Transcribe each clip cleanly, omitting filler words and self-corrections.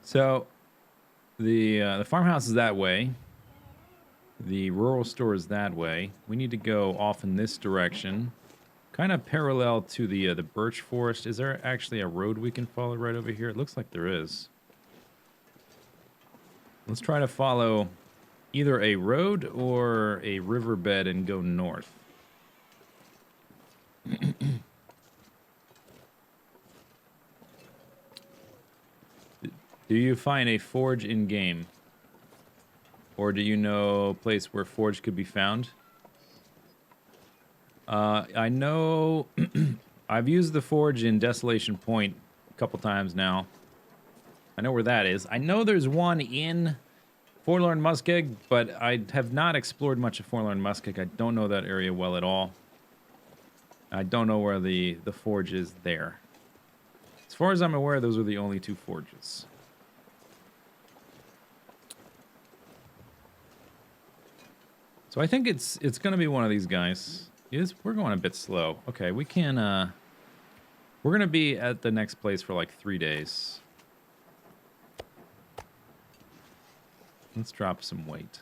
So the farmhouse is that way. The rural store is that way. We need to go off in this direction, kind of parallel to the birch forest. Is there actually a road we can follow right over here? It looks like there is. Let's try to follow either a road or a riverbed and go north. Do you find a forge in game? Or do you know a place where forge could be found? I know I've used the forge in Desolation Point a couple times now. I know where that is. I know there's one in Forlorn Muskeg, but I have not explored much of Forlorn Muskeg. I don't know that area well at all. I don't know where the forge is there. As far as I'm aware, those are the only two forges. So I think it's going to be one of these guys. We're going a bit slow. Okay, we can we're going to be at the next place for like 3 days. Let's drop some weight.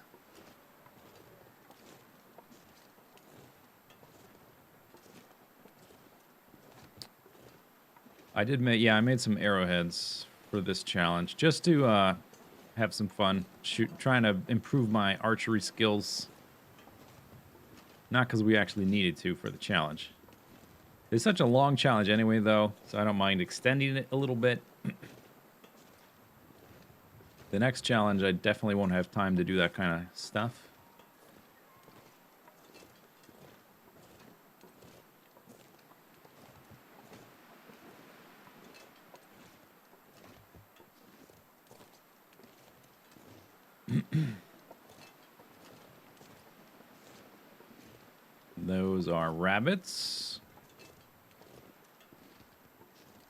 I made some arrowheads for this challenge just to have some fun, trying to improve my archery skills. Not because we actually needed to for the challenge. It's such a long challenge anyway, though, so I don't mind extending it a little bit. The next challenge, I definitely won't have time to do that kind of stuff. Those are rabbits.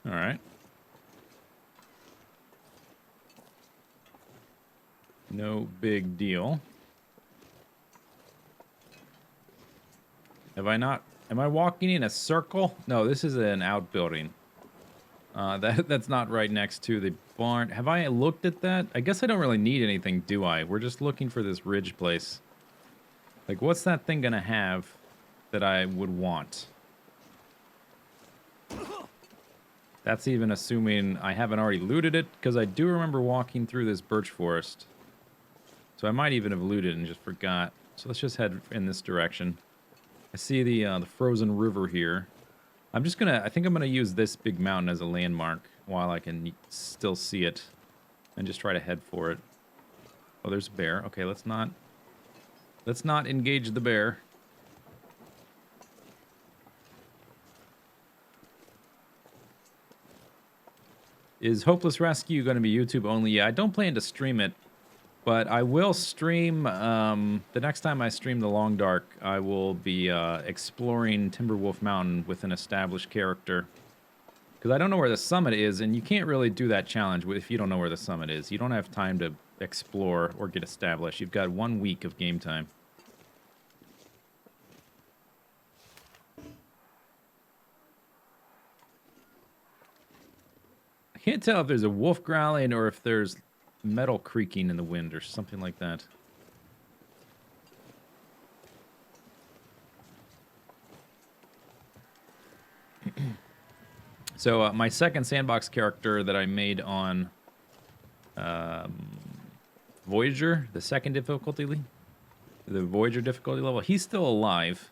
All right. No big deal. Am I walking in a circle? No, this is an outbuilding. That's not right next to the barn. Have I looked at that? I guess I don't really need anything, do I? We're just looking for this ridge place. Like, what's that thing gonna have that I would want? That's even assuming I haven't already looted it, because I do remember walking through this birch forest. So I might even have looted and just forgot. So let's just head in this direction. I see the frozen river here. I think I'm gonna use this big mountain as a landmark while I can still see it, and just try to head for it. Oh, there's a bear. Okay, let's not engage the bear. Is Hopeless Rescue going to be YouTube only? Yeah, I don't plan to stream it, but I will stream, the next time I stream The Long Dark, I will be exploring Timberwolf Mountain with an established character. Because I don't know where the summit is, and you can't really do that challenge if you don't know where the summit is. You don't have time to explore or get established. You've got 1 week of game time. I can't tell if there's a wolf growling or if there's metal creaking in the wind or something like that. So my second sandbox character that I made on Voyager, the second difficulty, the Voyager difficulty level, he's still alive.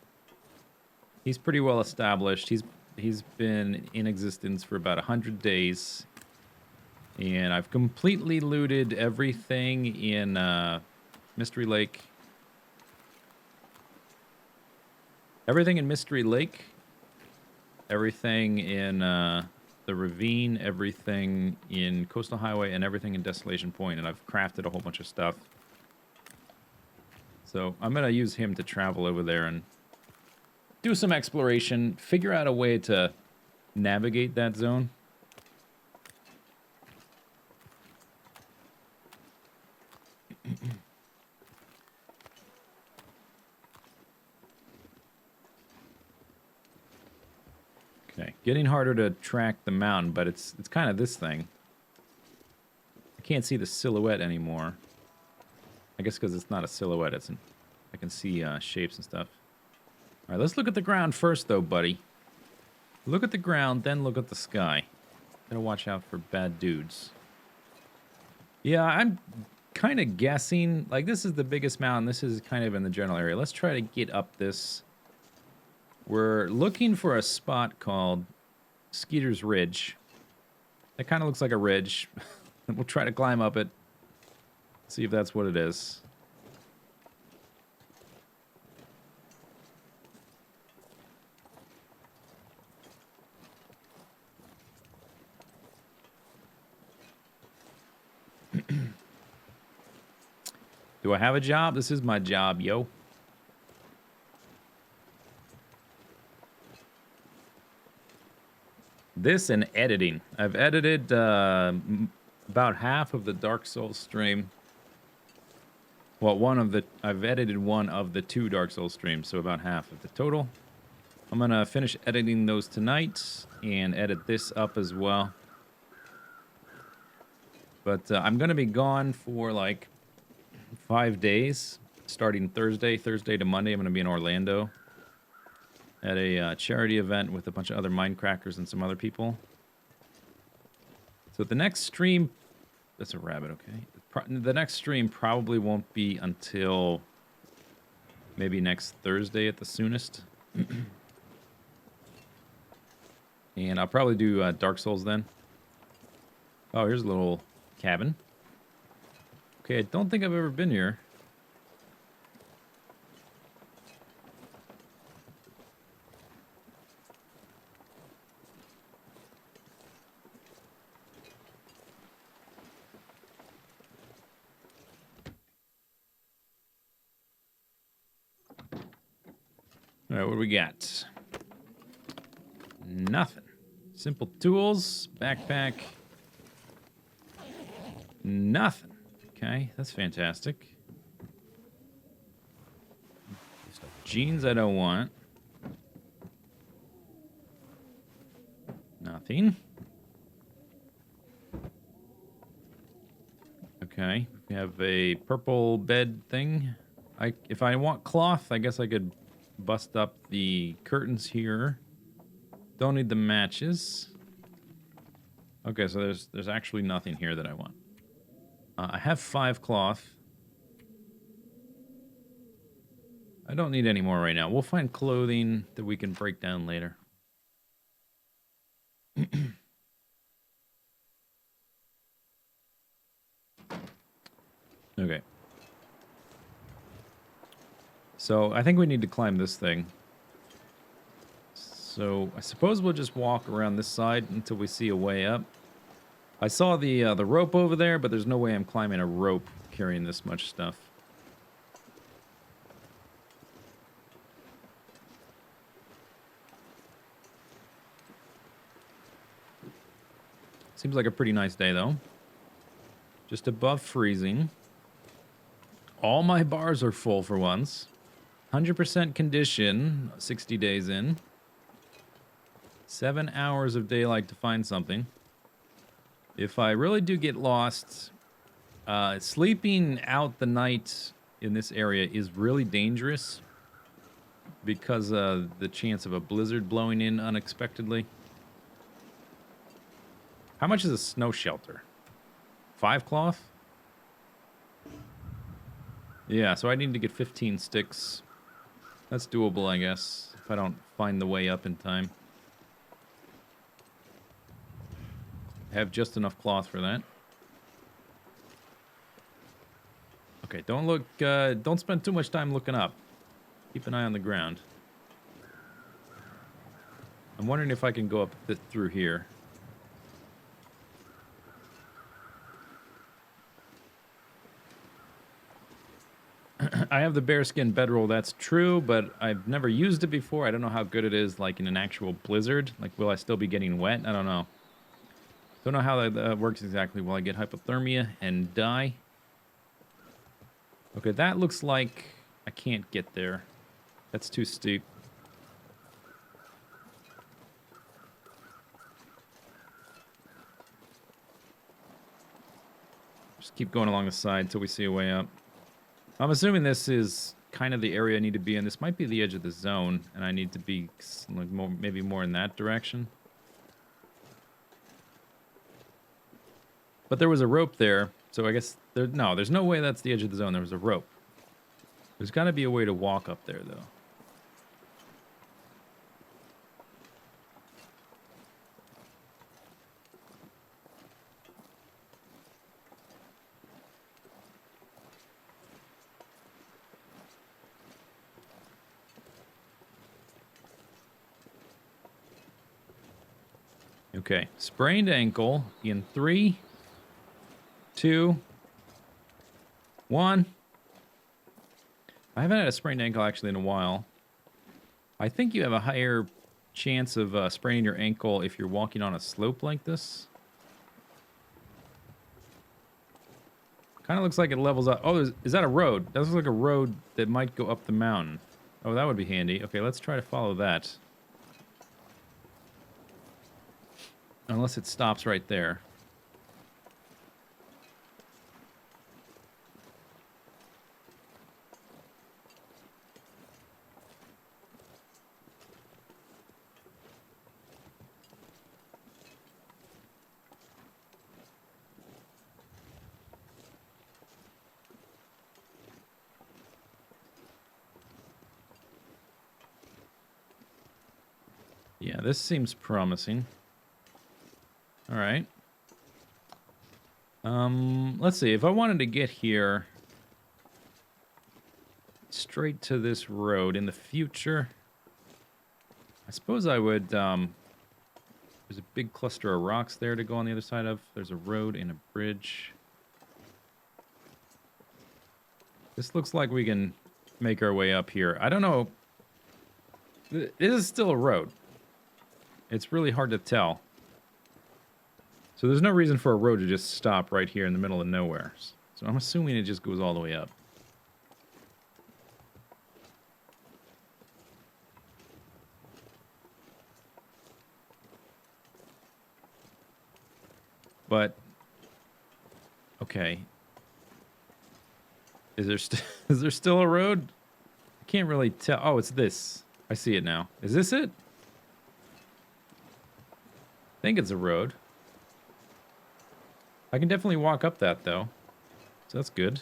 He's pretty well established. He's been in existence for about 100 days. And I've completely looted everything in Mystery Lake. Everything in Mystery Lake. Everything in the Ravine. Everything in Coastal Highway. And everything in Desolation Point. And I've crafted a whole bunch of stuff. So I'm going to use him to travel over there and do some exploration. Figure out a way to navigate that zone. Okay, getting harder to track the mountain, but it's kind of this thing. I can't see the silhouette anymore. I guess because it's not a silhouette. I can see shapes and stuff. All right, let's look at the ground first, though, buddy. Look at the ground, then look at the sky. Gotta watch out for bad dudes. Yeah, I'm kind of guessing. Like, this is the biggest mountain. This is kind of in the general area. Let's try to get up this. We're looking for a spot called Skeeter's Ridge. That kind of looks like a ridge. We'll try to climb up it. See if that's what it is. Do I have a job? This is my job, yo. This and editing. I've edited about half of the Dark Souls stream. Well, I've edited one of the 2 Dark Souls streams, so about half of the total. I'm gonna finish editing those tonight and edit this up as well. But I'm gonna be gone for like 5 days, starting Thursday to Monday. I'm gonna be in Orlando at a charity event with a bunch of other Minecrackers and some other people. So the next stream, that's a rabbit, okay. The next stream probably won't be until maybe next Thursday at the soonest. And I'll probably do Dark Souls then. Oh, here's a little cabin. Okay, I don't think I've ever been here. All right, what do we got? Nothing. Simple tools, backpack. Nothing. Okay, that's fantastic. Jeans I don't want. Nothing. Okay, we have a purple bed thing. If I want cloth, I guess I could bust up the curtains here. Don't need the matches. Okay, so there's actually nothing here that I want. I have 5 cloth. I don't need any more right now. We'll find clothing that we can break down later. Okay. So I think we need to climb this thing. So I suppose we'll just walk around this side until we see a way up. I saw the rope over there, but there's no way I'm climbing a rope carrying this much stuff. Seems like a pretty nice day, though. Just above freezing. All my bars are full for once. 100% condition, 60 days in. 7 hours of daylight to find something. If I really do get lost, sleeping out the night in this area is really dangerous because of the chance of a blizzard blowing in unexpectedly. How much is a snow shelter? 5 cloth? Yeah, so I need to get 15 sticks. That's doable, I guess, if I don't find the way up in time. I have just enough cloth for that. Okay, don't look, don't spend too much time looking up. Keep an eye on the ground. I'm wondering if I can go up through here. I have the bearskin bedroll, that's true, but I've never used it before. I don't know how good it is, like, in an actual blizzard. Like, will I still be getting wet? I don't know. Don't know how that works exactly. Will I get hypothermia and die? Okay, that looks like I can't get there. That's too steep. Just keep going along the side till we see a way up. I'm assuming this is kind of the area I need to be in. This might be the edge of the zone, and I need to be like maybe more in that direction. But there was a rope there, so I guess there's no way that's the edge of the zone. There was a rope. There's got to be a way to walk up there, though. Okay, sprained ankle in 3, 2, 1. I haven't had a sprained ankle actually in a while. I think you have a higher chance of spraining your ankle if you're walking on a slope like this. Kind of looks like it levels up. Oh, is that a road? That looks like a road that might go up the mountain. Oh, that would be handy. Okay, let's try to follow that. Unless it stops right there. Yeah, this seems promising. All right. Let's see. If I wanted to get here straight to this road in the future, I suppose I would, there's a big cluster of rocks there to go on the other side of. There's a road and a bridge. This looks like we can make our way up here. I don't know. This is still a road. It's really hard to tell. So there's no reason for a road to just stop right here in the middle of nowhere. So I'm assuming it just goes all the way up. But, okay. Is there still a road? I can't really tell. Oh, it's this. I see it now. Is this it? I think it's a road. I can definitely walk up that, though. So that's good.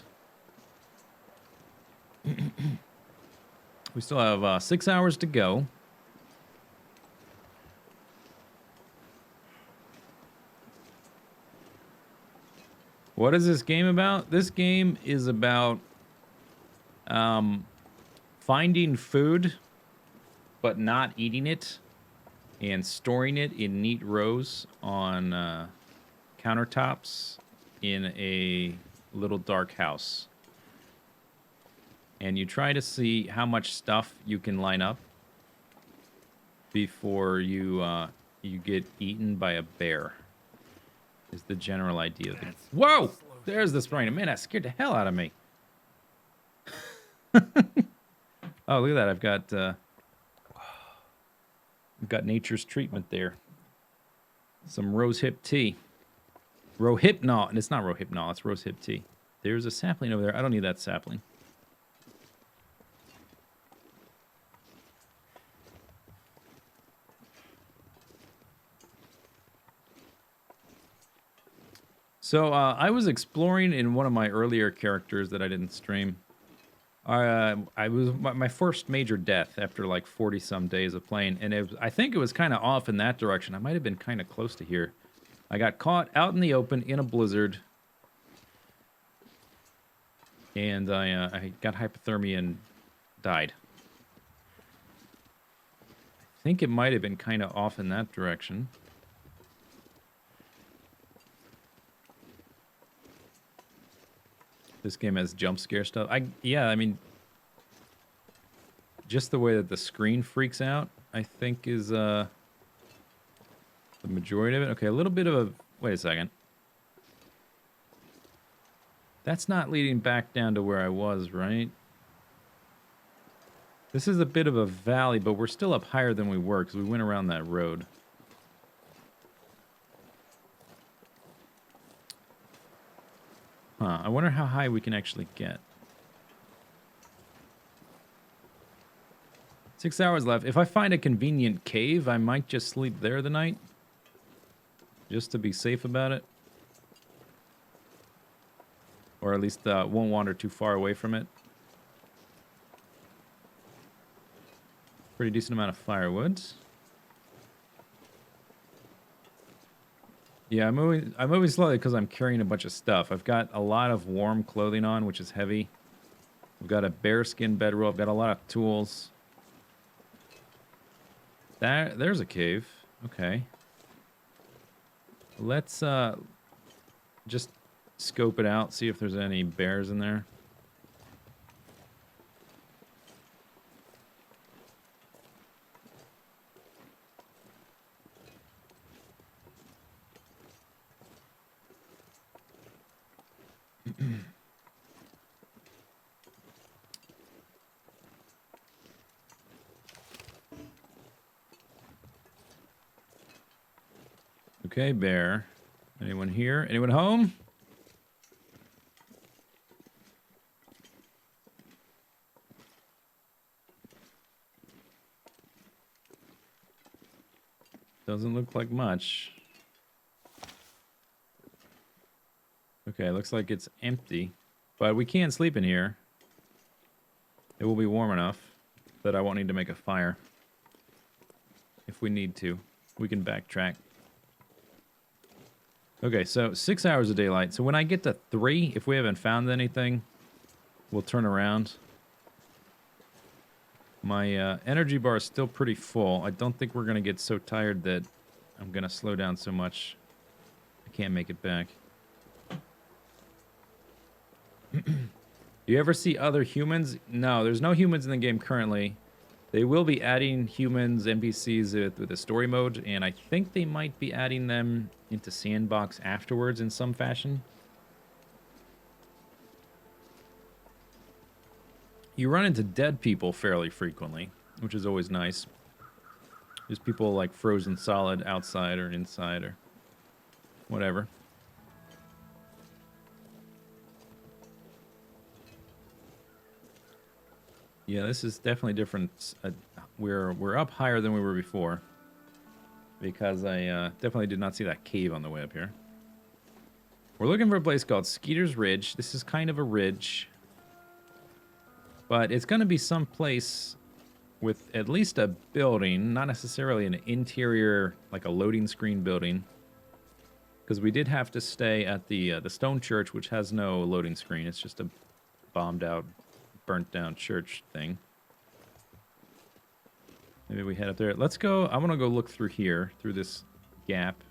We still have 6 hours to go. What is this game about? This game is about finding food, but not eating it, and storing it in neat rows on countertops in a little dark house. And you try to see how much stuff you can line up before you you get eaten by a bear. Is the general idea. Whoa! There's the sprain. Man, that scared the hell out of me. Oh, look at that. I've got nature's treatment there. Some rosehip tea. Rohypnol. And it's not rohypnol, it's rosehip tea. There's a sapling over there. I don't need that sapling. So I was exploring in one of my earlier characters that I didn't stream. I was my first major death after like 40 some days of playing, and I think it was kind of off in that direction. I might have been kind of close to here. I got caught out in the open in a blizzard, and I got hypothermia and died. I think it might have been kind of off in that direction. This game has jump scare stuff. Yeah, I mean, just the way that the screen freaks out, I think is the majority of it. Okay, a little bit of a... Wait a second. That's not leading back down to where I was, right? This is a bit of a valley, but we're still up higher than we were because we went around that road. Huh, I wonder how high we can actually get. 6 hours left. If I find a convenient cave, I might just sleep there the night. Just to be safe about it. Or at least won't wander too far away from it. Pretty decent amount of firewood. Yeah, I'm moving slowly because I'm carrying a bunch of stuff. I've got a lot of warm clothing on, which is heavy. I've got a bearskin bedroll. I've got a lot of tools. There's a cave. Okay. Let's just scope it out, see if there's any bears in there. Okay, bear. Anyone here? Anyone home? Doesn't look like much. Okay, looks like it's empty. But we can sleep in here. It will be warm enough that I won't need to make a fire. If we need to. We can backtrack. Okay, so 6 hours of daylight. So when I get to 3, if we haven't found anything, we'll turn around. My energy bar is still pretty full. I don't think we're going to get so tired that I'm going to slow down so much. I can't make it back. You ever see other humans? No, there's no humans in the game currently. They will be adding humans, NPCs with a story mode, and I think they might be adding them into Sandbox afterwards in some fashion. You run into dead people fairly frequently, which is always nice. Just people like frozen solid outside or inside or whatever. Yeah, this is definitely different. We're up higher than we were before. Because I definitely did not see that cave on the way up here. We're looking for a place called Skeeter's Ridge. This is kind of a ridge. But it's going to be some place with at least a building. Not necessarily an interior, like a loading screen building. Because we did have to stay at the stone church, which has no loading screen. It's just a bombed out, burnt down church thing. Maybe we head up there. Let's go. I want to go look through here, through this gap.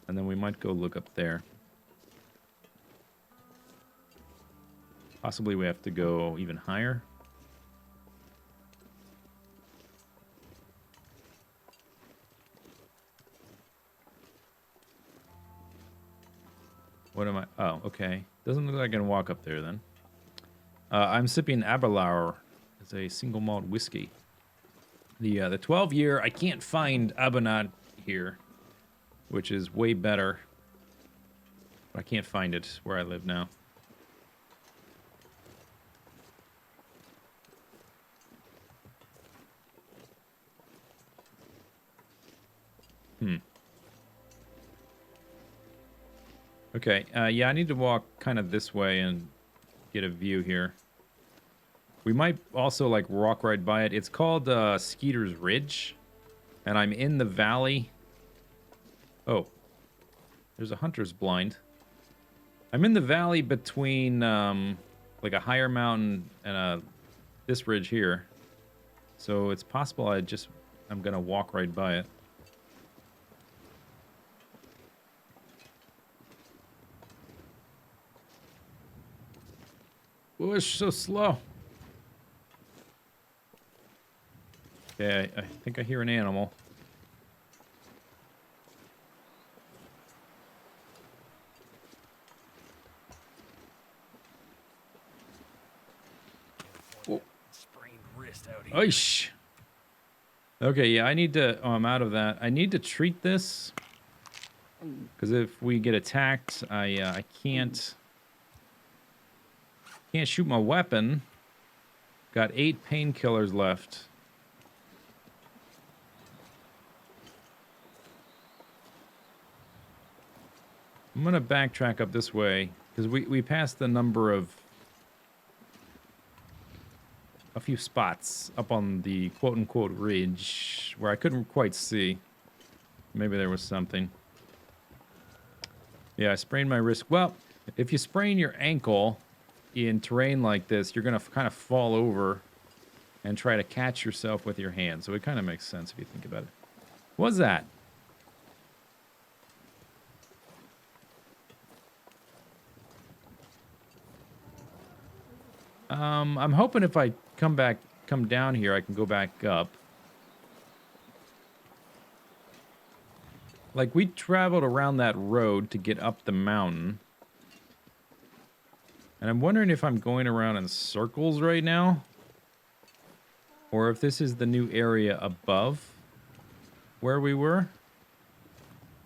And then we might go look up there. Possibly we have to go even higher. What am I? Oh, okay. Doesn't look like I can walk up there then. I'm sipping Aberlour. It's a single malt whiskey. The 12-year, I can't find Abernat here, which is way better. But I can't find it where I live now. Okay, yeah, I need to walk kind of this way and get a view here. We might also, like, walk right by it. It's called Skeeter's Ridge, and I'm in the valley. Oh, there's a hunter's blind. I'm in the valley between, like, a higher mountain and this ridge here. So it's possible I'm going to walk right by it. Oh, it's so slow. Okay, I think I hear an animal. Oh. Oish. Okay, yeah, I need to... Oh, I'm out of that. I need to treat this Because if we get attacked, I can't shoot my weapon. Got 8 painkillers left. I'm gonna backtrack up this way because we passed the number of a few spots up on the quote-unquote ridge where I couldn't quite see. Maybe there was something. Yeah, I sprained my wrist. Well, if you sprain your ankle in terrain like this, you're going to kind of fall over and try to catch yourself with your hand. So it kind of makes sense if you think about it. What's that? I'm hoping if I come down here, I can go back up. Like, we traveled around that road to get up the mountain. And I'm wondering if I'm going around in circles right now. Or if this is the new area above where we were.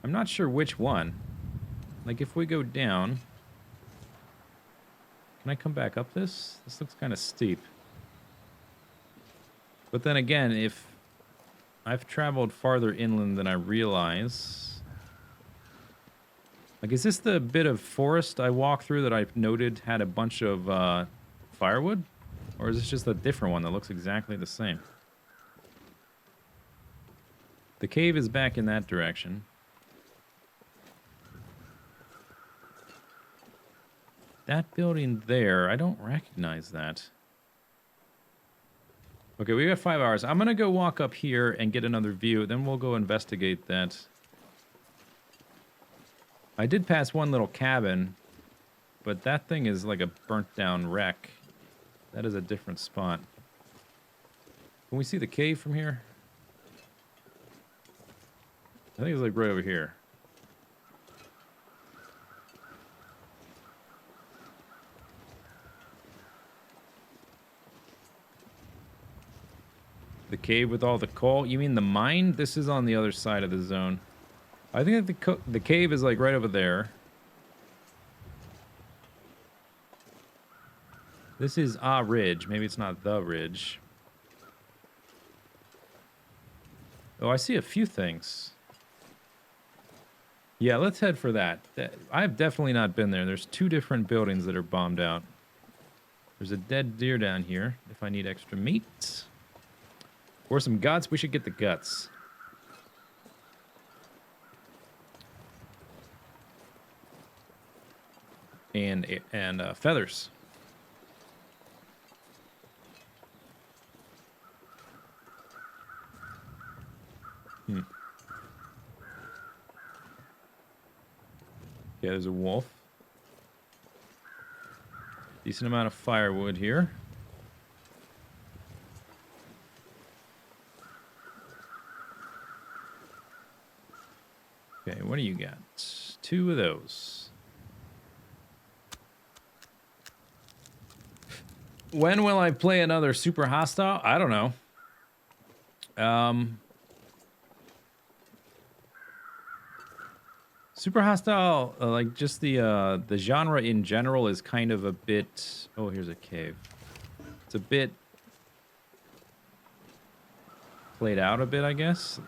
I'm not sure which one. Like, if we go down... Can I come back up this? This looks kind of steep. But then again, if I've traveled farther inland than I realize... Like, is this the bit of forest I walked through that I've noted had a bunch of firewood? Or is this just a different one that looks exactly the same? The cave is back in that direction. That building there, I don't recognize that. Okay, we got 5 hours. I'm going to go walk up here and get another view. Then we'll go investigate that. I did pass one little cabin, but that thing is like a burnt down wreck. That is a different spot. Can we see the cave from here? I think it's like right over here. The cave with all the coal? You mean the mine? This is on the other side of the zone. I think that the cave is like right over there. This is a ridge. Maybe it's not the ridge. Oh, I see a few things. Yeah, let's head for that. I've definitely not been there. There's 2 different buildings that are bombed out. There's a dead deer down here if I need extra meat. Or some guts. We should get the guts. And feathers. Yeah, there's a wolf. Decent amount of firewood here. Okay, what do you got? 2 of those. When will I play another Super Hostile? I don't know. Super Hostile, like just the genre in general is kind of a bit... Oh, here's a cave. It's a bit played out a bit, I guess.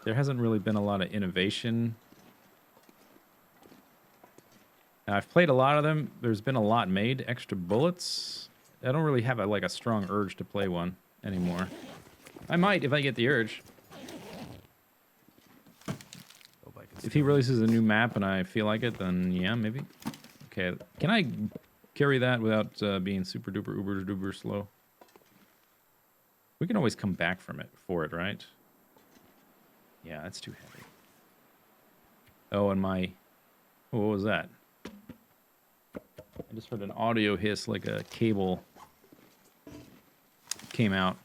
There hasn't really been a lot of innovation. Now, I've played a lot of them. There's been a lot made. Extra bullets. I don't really have a strong urge to play one anymore. I might if I get the urge. If he releases a new map and I feel like it, then yeah, maybe. Okay, can I carry that without being super duper uber duper slow? We can always come back from it for it, right? Yeah, that's too heavy. Oh, and my... Oh, what was that? I just heard an audio hiss like a cable came out.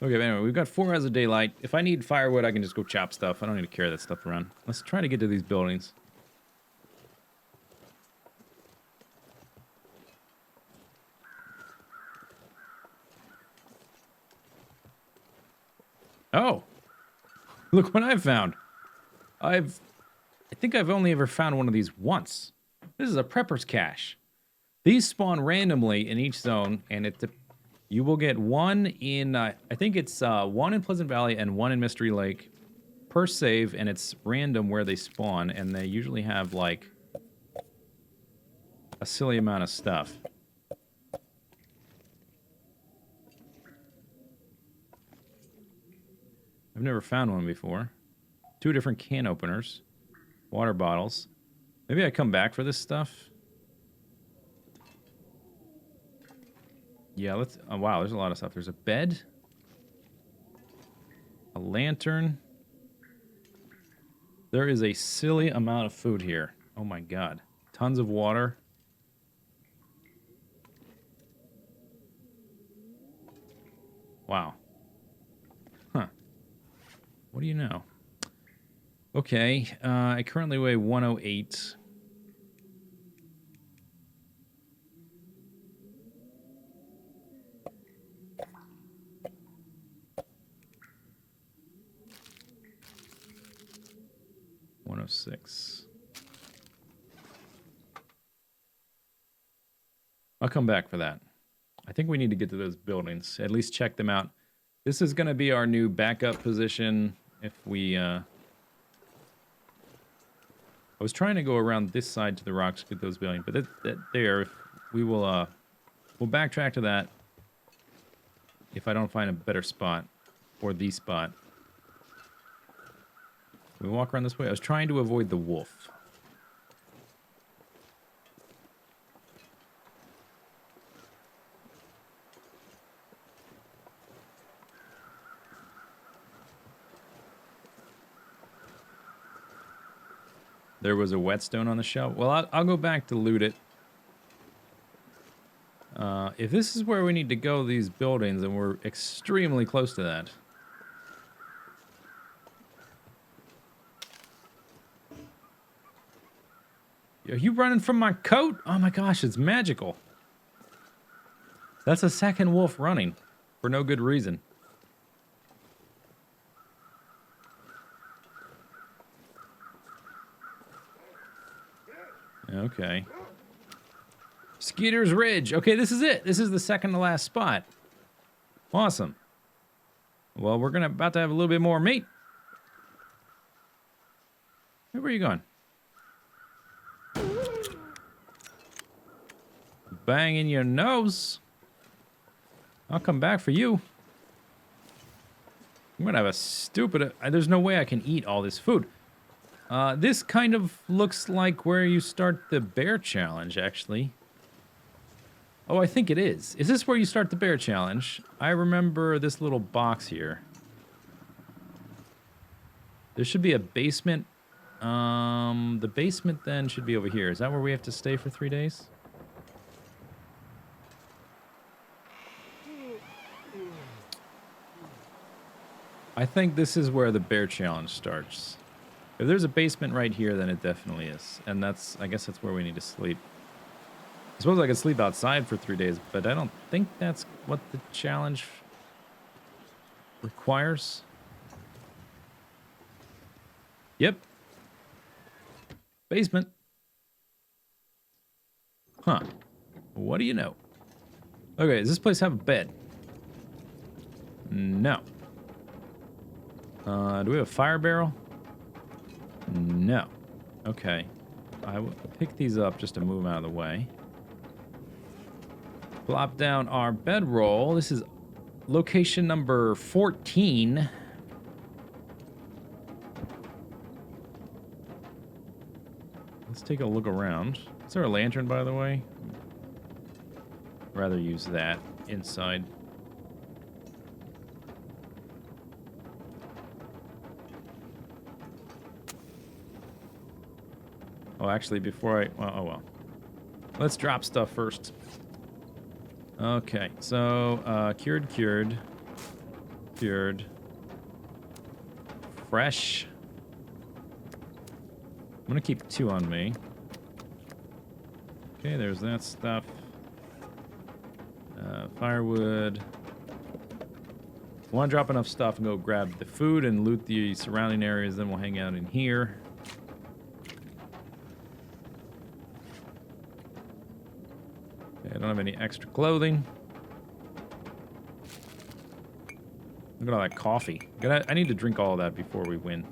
Okay, but anyway, we've got 4 hours of daylight. If I need firewood, I can just go chop stuff. I don't need to carry that stuff around. Let's try to get to these buildings. Oh, Look what I've found. I think I've only ever found one of these once. This is a prepper's cache. These spawn randomly in each zone, and you will get one in, I think it's one in Pleasant Valley and one in Mystery Lake per save, and it's random where they spawn, and they usually have, like, a silly amount of stuff. I've never found one before. 2 different can openers. Water bottles. Maybe I come back for this stuff. Yeah, let's... Oh, wow, there's a lot of stuff. There's a bed. A lantern. There is a silly amount of food here. Oh my god. Tons of water. Wow. Huh. What do you know? Okay, I currently weigh 108. $106. I'll come back for that. I think we need to get to those buildings. At least check them out. This is going to be our new backup position if we... I was trying to go around this side to the rocks with those buildings, but there, we will, we'll backtrack to that if I don't find a better spot, or the spot. We walk around this way. I was trying to avoid the wolf. There was a whetstone on the shelf. Well, I'll go back to loot it. If this is where we need to go, these buildings, and we're extremely close to that. Are you running from my coat? Oh my gosh, it's magical. That's a second wolf running for no good reason. Okay. Skeeter's Ridge. Okay, this is it. This is the second to last spot. Awesome. Well, we're about to have a little bit more meat. Hey, where are you going? Bang in your nose. I'll come back for you. I'm gonna have a stupid... there's no way I can eat all this food. This kind of looks like where you start the bear challenge, actually. Oh, I think it is. Is this where you start the bear challenge? I remember this little box here. There should be a basement. The basement then should be over here. Is that where we have to stay for 3 days? I think this is where the bear challenge starts. If there's a basement right here, then it definitely is. And I guess that's where we need to sleep. I suppose I could sleep outside for 3 days, but I don't think that's what the challenge requires. Yep. Basement. Huh. What do you know? Okay, does this place have a bed? No. Do we have a fire barrel? No. Okay. I will pick these up just to move them out of the way. Plop down our bedroll. This is location number 14. Let's take a look around. Is there a lantern, by the way? Rather use that inside. Oh, actually, before oh well. Let's drop stuff first. Okay, so, cured. Fresh. I'm gonna keep 2 on me. Okay, there's that stuff. Firewood. I want to drop enough stuff and go grab the food and loot the surrounding areas, then we'll hang out in here. Okay, I don't have any extra clothing. Look at all that coffee. I need to drink all of that before we win.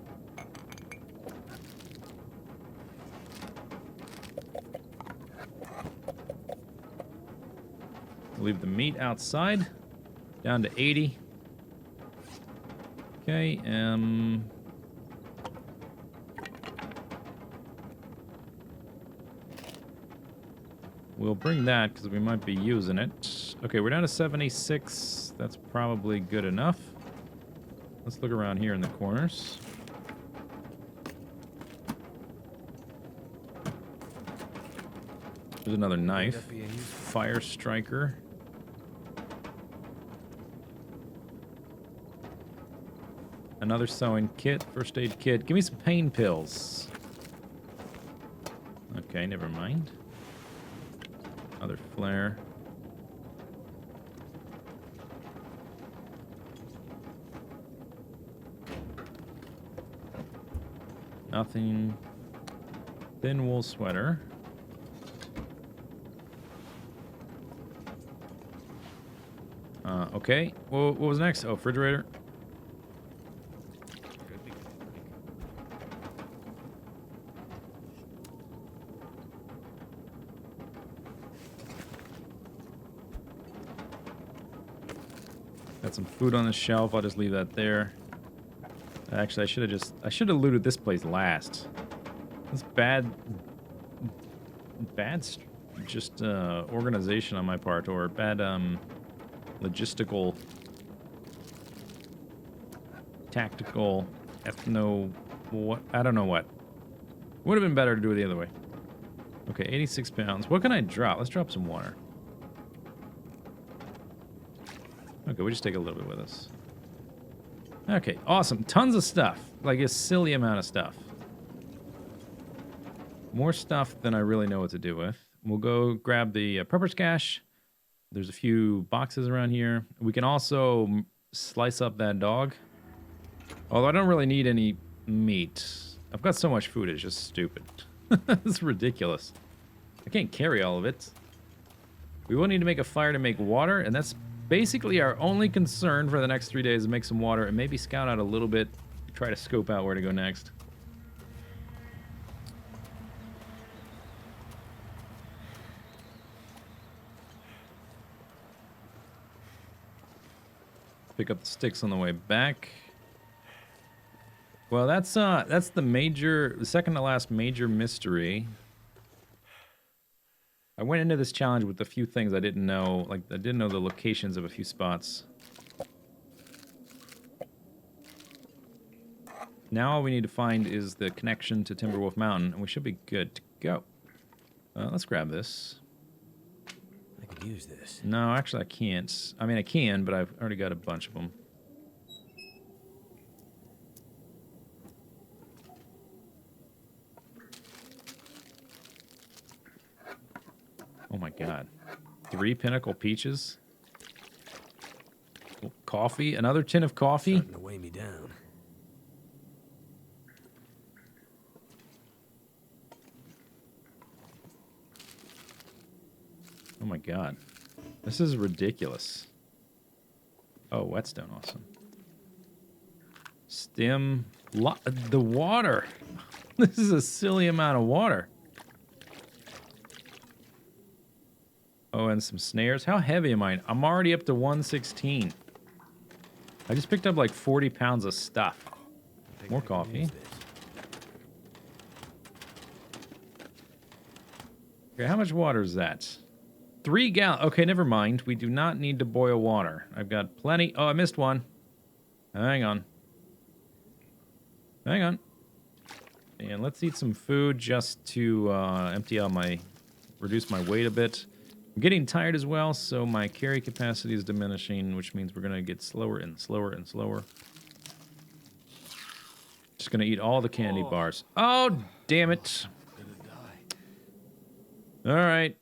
Leave the meat outside. Down to 80. Okay, we'll bring that because we might be using it. Okay, we're down to 76. That's probably good enough. Let's look around here in the corners. There's another knife. Fire striker. Another sewing kit, first aid kit. Give me some pain pills. Okay, never mind. Another flare. Nothing. Thin wool sweater. Okay. Well, what was next? Oh, refrigerator. Got some food on the shelf. I'll just leave that there. Actually, I should have looted this place last. It's bad just organization on my part, or bad logistical, tactical, what? I don't know what. Would have been better to do it the other way. Okay, 86 pounds. What can I drop? Let's drop some water. Okay, we just take a little bit with us. Okay, awesome. Tons of stuff. Like a silly amount of stuff. More stuff than I really know what to do with. We'll go grab the prepper's cache. There's a few boxes around here. We can also slice up that dog. Although I don't really need any meat. I've got so much food, it's just stupid. It's ridiculous. I can't carry all of it. We will need to make a fire to make water, and that's basically our only concern for the next 3 days, is make some water and maybe scout out a little bit, try to scope out where to go next. Pick up the sticks on the way back. Well, that's the second to last major mystery. I went into this challenge with a few things I didn't know. Like, I didn't know the locations of a few spots. Now all we need to find is the connection to Timberwolf Mountain, and we should be good to go. Let's grab this. I could use this. No, actually I can't. I mean, I can, but I've already got a bunch of them. Oh my god. 3 pinnacle peaches? Coffee? Another tin of coffee? Starting to weigh me down. Oh my god. This is ridiculous. Oh, whetstone, awesome. Stem. The water. This is a silly amount of water. Oh, and some snares. How heavy am I? I'm already up to 116. I just picked up like 40 pounds of stuff. More coffee. Okay, how much water is that? 3 gallons. Okay, never mind. We do not need to boil water. I've got plenty. Oh, I missed one. Hang on. Hang on. And let's eat some food just to empty out reduce my weight a bit. I'm getting tired as well, so my carry capacity is diminishing, which means we're going to get slower and slower and slower. Just going to eat all the candy bars. Oh, damn it. All right.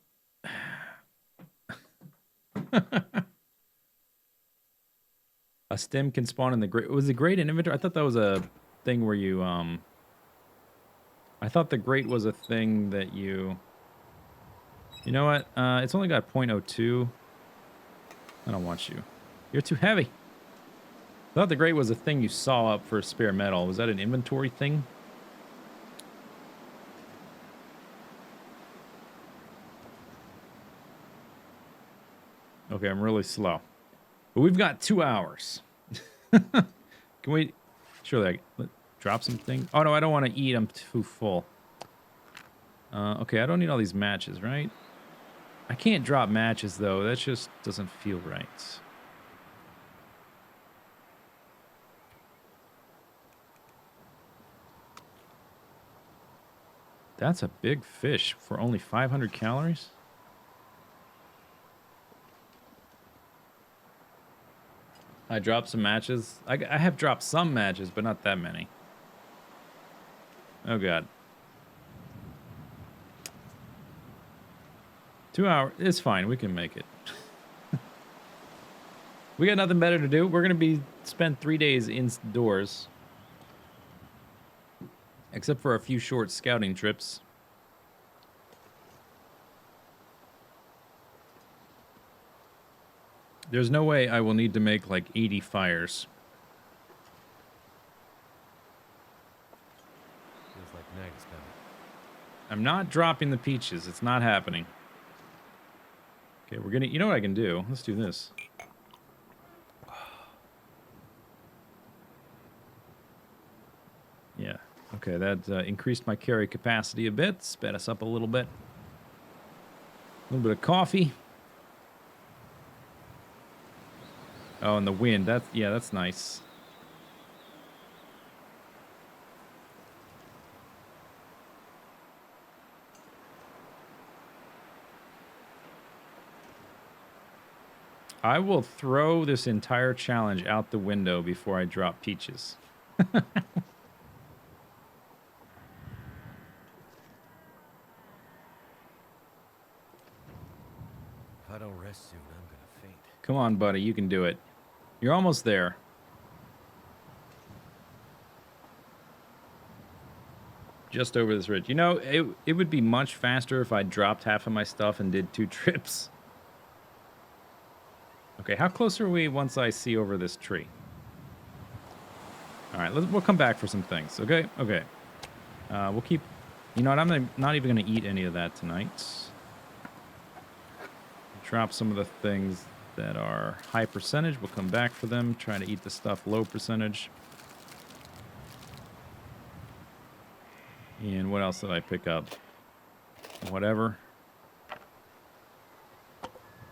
A stim can spawn in the grate. Was the grate an inventory? I thought that was a thing where you I thought the grate was a thing that you. You know what? It's only got .02. I don't want you. You're too heavy. I thought the grate was a thing you saw up for spare metal. Was that an inventory thing? Okay, I'm really slow. But we've got 2 hours. Can we... Surely drop something? Oh, no, I don't want to eat. I'm too full. Okay, I don't need all these matches, right? I can't drop matches, though. That just doesn't feel right. That's a big fish for only 500 calories? I dropped some matches. I have dropped some matches, but not that many. Oh, God. 2 hours. It's fine. We can make it. We got nothing better to do. We're going to spend 3 days indoors. Except for a few short scouting trips. There's no way I will need to make like 80 fires. Feels like night is coming. I'm not dropping the peaches. It's not happening. Okay, we're gonna... You know what I can do? Let's do this. Yeah. Okay, that increased my carry capacity a bit. Sped us up a little bit. A little bit of coffee. Oh, and the wind. That's nice. I will throw this entire challenge out the window before I drop peaches. If I don't rest soon, I'm gonna faint. Come on, buddy. You can do it. You're almost there. Just over this ridge. You know, it would be much faster if I dropped half of my stuff and did 2 trips. Okay, how close are we once I see over this tree? All right, we'll come back for some things, okay? Okay. We'll keep... You know what? I'm not even going to eat any of that tonight. Drop some of the things that are high percentage. We'll come back for them. Try to eat the stuff low percentage. And what else did I pick up? Whatever.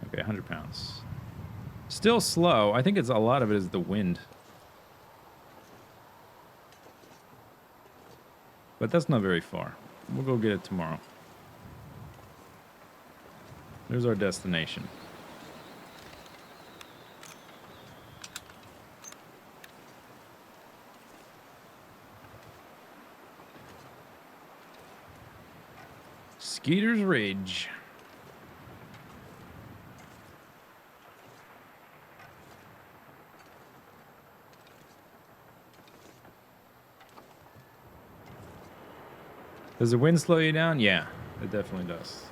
Okay, 100 pounds. Still slow. I think a lot of it is the wind. But that's not very far. We'll go get it tomorrow. There's our destination. Skeeter's Ridge. Does the wind slow you down? Yeah, it definitely does.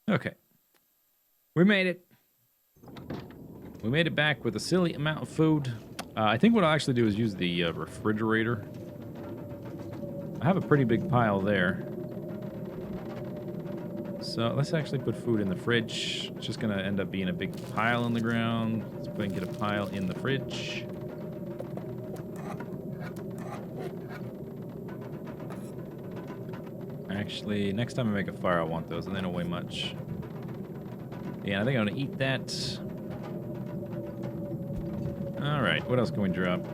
Okay. We made it. We made it back with a silly amount of food. I think what I'll actually do is use the refrigerator. I have a pretty big pile there. So let's actually put food in the fridge. It's just going to end up being a big pile on the ground. Let's go ahead and get a pile in the fridge. Actually, next time I make a fire, I want those, and they don't weigh much. Yeah, I think I'm going to eat that. All right, what else can we drop?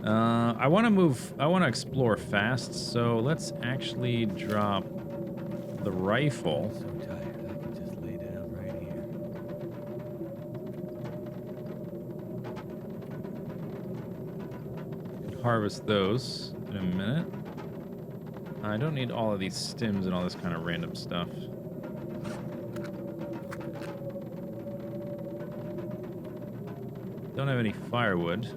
I want to explore fast, so let's actually drop the rifle. I'm so tired, I can just lay down right here. Harvest those in a minute. I don't need all of these stems and all this kind of random stuff. Don't have any firewood.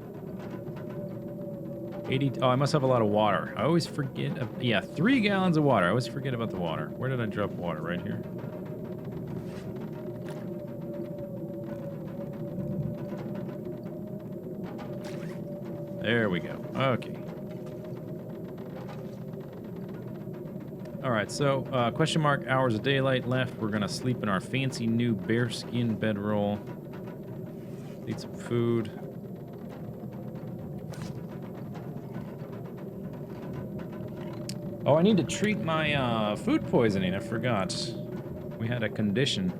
80. Oh, I must have a lot of water. I always forget. Yeah, 3 gallons of water. I always forget about the water. Where did I drop water? Right here. There we go. Okay. All right, so question mark hours of daylight left. We're gonna sleep in our fancy new bearskin bedroll. Eat some food. Oh, I need to treat my food poisoning. I forgot. We had a condition.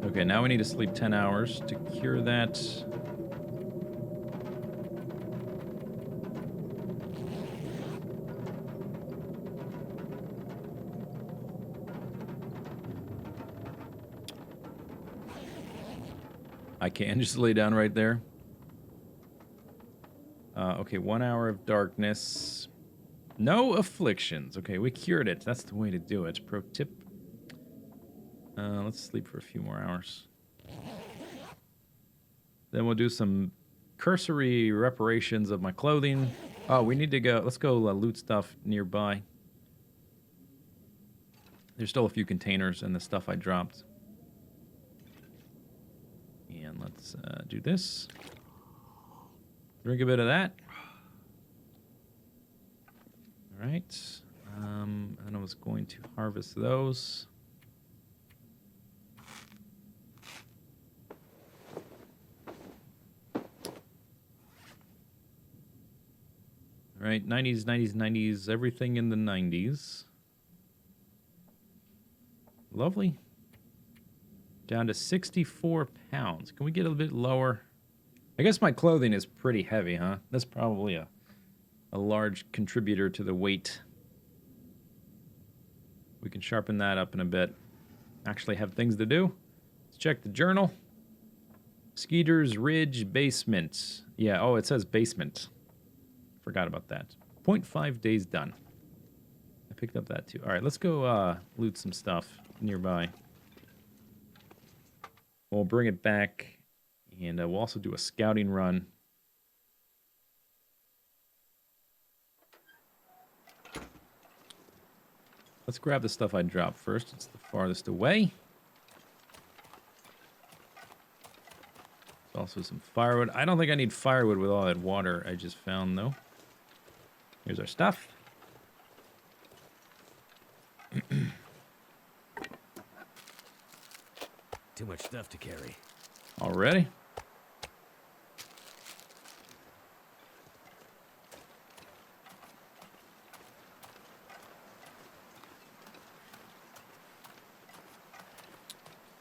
Okay, now we need to sleep 10 hours to cure that. I can just lay down right there. Okay, 1 hour of darkness. No afflictions. Okay, we cured it. That's the way to do it. Pro tip. Let's sleep for a few more hours. Then we'll do some cursory reparations of my clothing. Oh, we need to go. Let's go loot stuff nearby. There's still a few containers and the stuff I dropped. And let's do this. Drink a bit of that. All right. And I was going to harvest those. All right, 90s, 90s, 90s, everything in the 90s. Lovely. Down to 64 pounds. Can we get a bit lower? I guess my clothing is pretty heavy, huh? That's probably a large contributor to the weight. We can sharpen that up in a bit. Actually have things to do. Let's check the journal. Skeeter's Ridge Basement. Yeah, oh, it says basement. Forgot about that. 0.5 days done. I picked up that too. All right, let's go loot some stuff nearby. We'll bring it back, and we'll also do a scouting run. Let's grab the stuff I dropped first. It's the farthest away. There's also some firewood. I don't think I need firewood with all that water I just found, though. Here's our stuff. Too much stuff to carry. Already?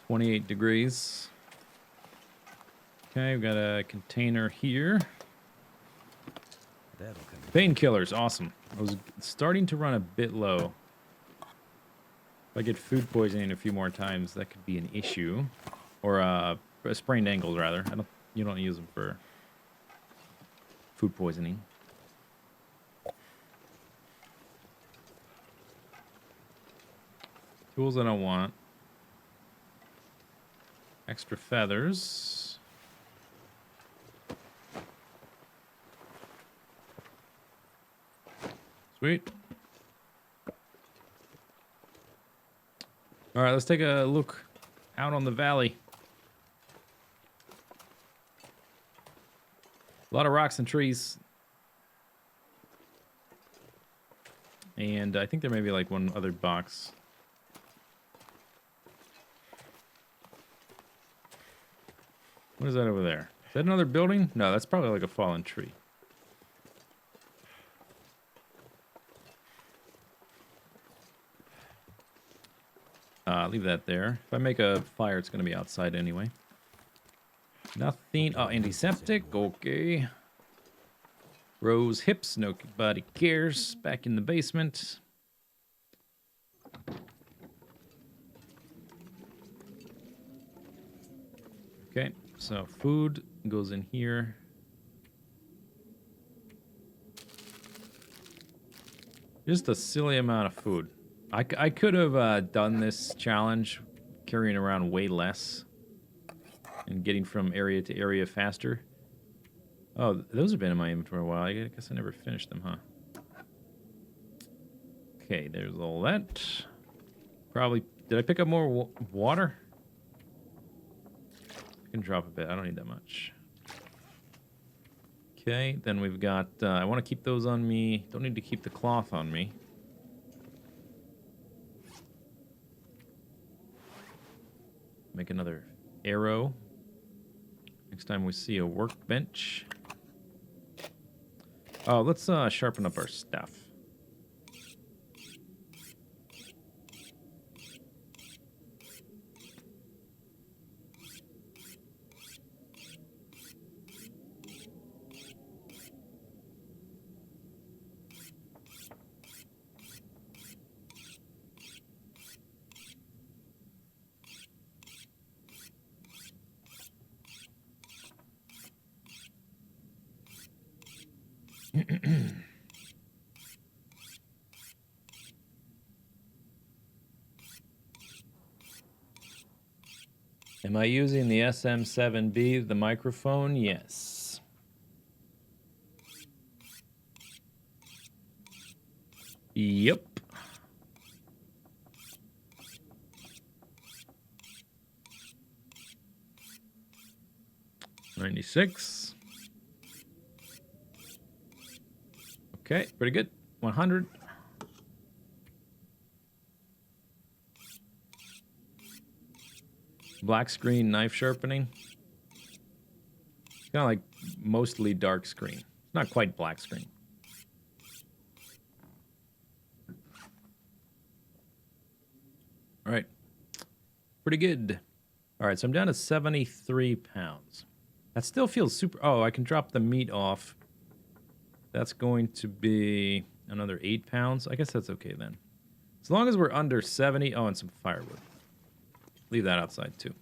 $28 degrees. Okay, we've got a container here. That'll come in. Painkillers, awesome. I was starting to run a bit low. If I get food poisoning a few more times, that could be an issue. Or sprained ankles, rather. You don't use them for food poisoning. Tools I don't want. Extra feathers. Sweet. All right, let's take a look out on the valley. A lot of rocks and trees. And I think there may be like one other box. What is that over there? Is that another building? No, that's probably like a fallen tree. Leave that there. If I make a fire, it's going to be outside anyway. Nothing. Oh, antiseptic. Okay. Rose hips. Nobody cares. Back in the basement. Okay. So food goes in here. Just a silly amount of food. I could have done this challenge carrying around way less and getting from area to area faster. Oh, those have been in my inventory a while. I guess I never finished them, huh? Okay, there's all that. Probably... Did I pick up more water? I can drop a bit. I don't need that much. Okay, then we've got... I want to keep those on me. Don't need to keep the cloth on me. Make another arrow. Next time we see a workbench. Oh, let's sharpen up our stuff. Am I using the SM7B, the microphone? Yes. Yep. $96. Okay, pretty good. 100. Black screen knife sharpening. It's kind of like mostly dark screen. Not quite black screen. All right. Pretty good. All right, so I'm down to 73 pounds. That still feels super... Oh, I can drop the meat off. That's going to be another 8 pounds. I guess that's okay then. As long as we're under 70... Oh, and some firewood. Leave that outside too.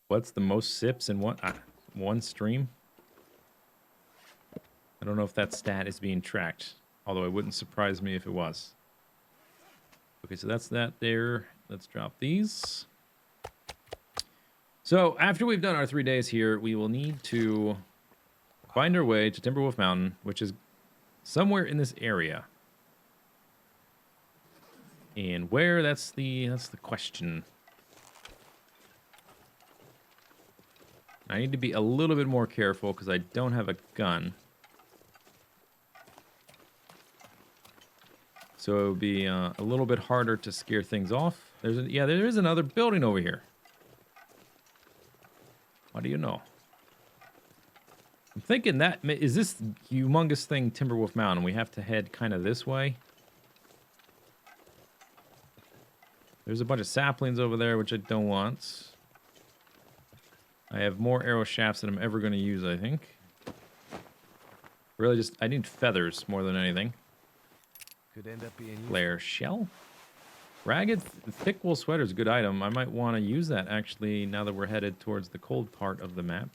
What's the most sips in one stream? I don't know if that stat is being tracked, although it wouldn't surprise me if it was. Okay, so that's that there. Let's drop these. So after we've done our 3 days here, we will need to find our way to Timberwolf Mountain, which is somewhere in this area. And where, that's the question. I need to be a little bit more careful because I don't have a gun. So it would be a little bit harder to scare things off. Yeah, there is another building over here. What do you know? I'm thinking that... Is this humongous thing Timberwolf Mountain? We have to head kind of this way. There's a bunch of saplings over there, which I don't want. I have more arrow shafts than I'm ever going to use, I think. Really just... I need feathers more than anything. Could end up being Flare shell? Ragged thick wool sweater is a good item. I might want to use that, actually, now that we're headed towards the cold part of the map.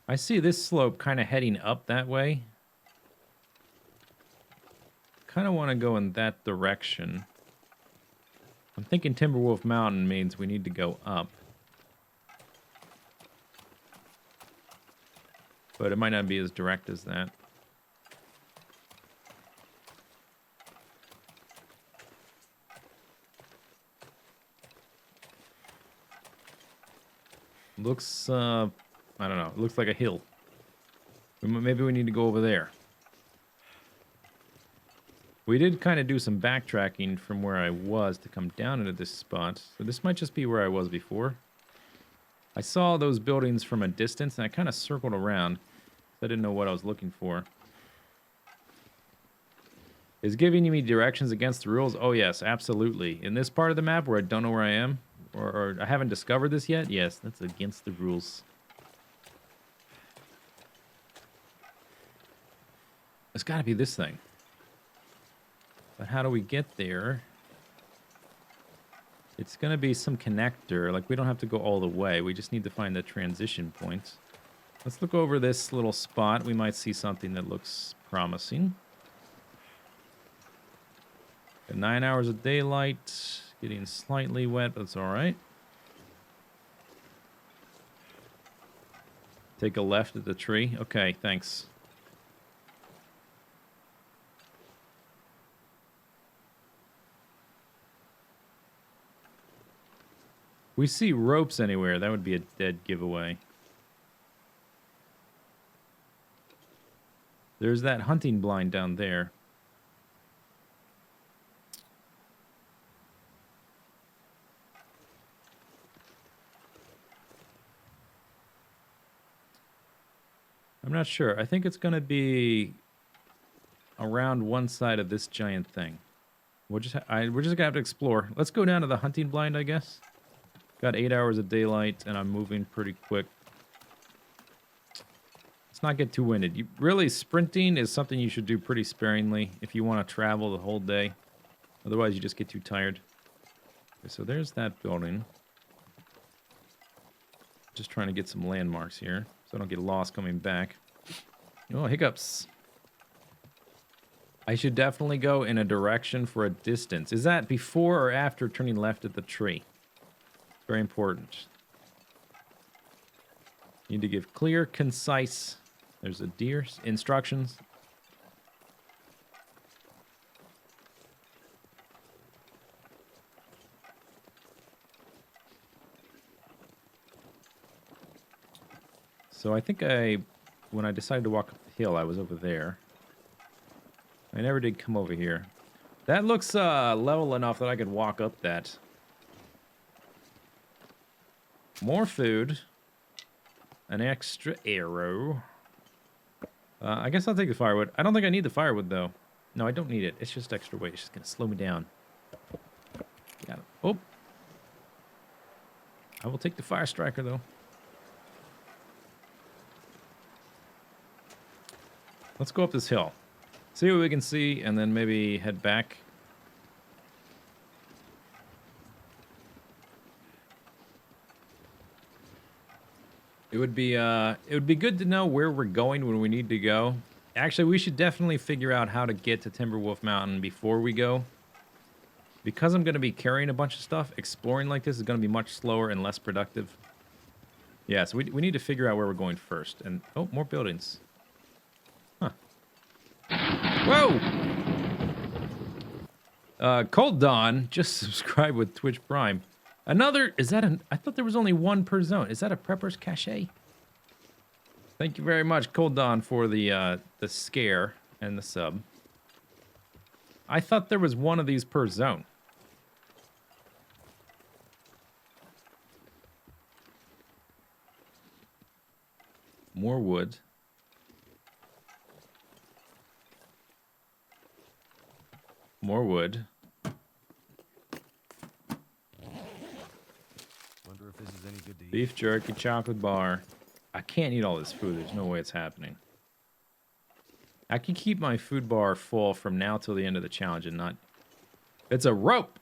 I see this slope kind of heading up that way. Kind of want to go in that direction. I'm thinking Timberwolf Mountain means we need to go up. But it might not be as direct as that. Looks, I don't know. It looks like a hill. Maybe we need to go over there. We did kind of do some backtracking from where I was to come down into this spot. So this might just be where I was before. I saw those buildings from a distance, and I kind of circled around. I didn't know what I was looking for. Is giving me directions against the rules? Oh, yes, absolutely. In this part of the map where I don't know where I am, or I haven't discovered this yet, yes, that's against the rules. It's got to be this thing. But how do we get there? It's going to be some connector. Like, we don't have to go all the way. We just need to find the transition point. Let's look over this little spot. We might see something that looks promising. Got 9 hours of daylight. Getting slightly wet, but it's all right. Take a left at the tree. Okay, thanks. We see ropes anywhere. That would be a dead giveaway. There's that hunting blind down there. I'm not sure. I think it's going to be around one side of this giant thing. We're just going to have to explore. Let's go down to the hunting blind, I guess. Got 8 hours of daylight, and I'm moving pretty quick. Let's not get too winded. Really, sprinting is something you should do pretty sparingly if you want to travel the whole day. Otherwise, you just get too tired. Okay, so there's that building. Just trying to get some landmarks here, so I don't get lost coming back. Oh, hiccups. I should definitely go in a direction for a distance. Is that before or after turning left at the tree? Very important. Need to give clear, concise. There's a deer instructions. So I think when I decided to walk up the hill, I was over there. I never did come over here. That looks level enough that I could walk up that. More food. An extra arrow. I guess I'll take the firewood. I don't think I need the firewood, though. No, I don't need it. It's just extra weight. It's just going to slow me down. Got it. Oh. I will take the fire striker, though. Let's go up this hill. See what we can see, and then maybe head back. It would be good to know where we're going when we need to go. Actually, we should definitely figure out how to get to Timberwolf Mountain before we go. Because I'm going to be carrying a bunch of stuff, exploring like this is going to be much slower and less productive. Yeah, so we need to figure out where we're going first. And, oh, more buildings. Huh. Whoa! Cold Dawn just subscribed with Twitch Prime. Another, I thought there was only one per zone. Is that a prepper's cachet? Thank you very much, Cold Dawn, for the scare and the sub. I thought there was one of these per zone. More wood. More wood. Wonder if this is any good to eat. Beef jerky, chocolate bar. I can't eat all this food. There's no way it's happening. I can keep my food bar full from now till the end of the challenge and not... It's a rope!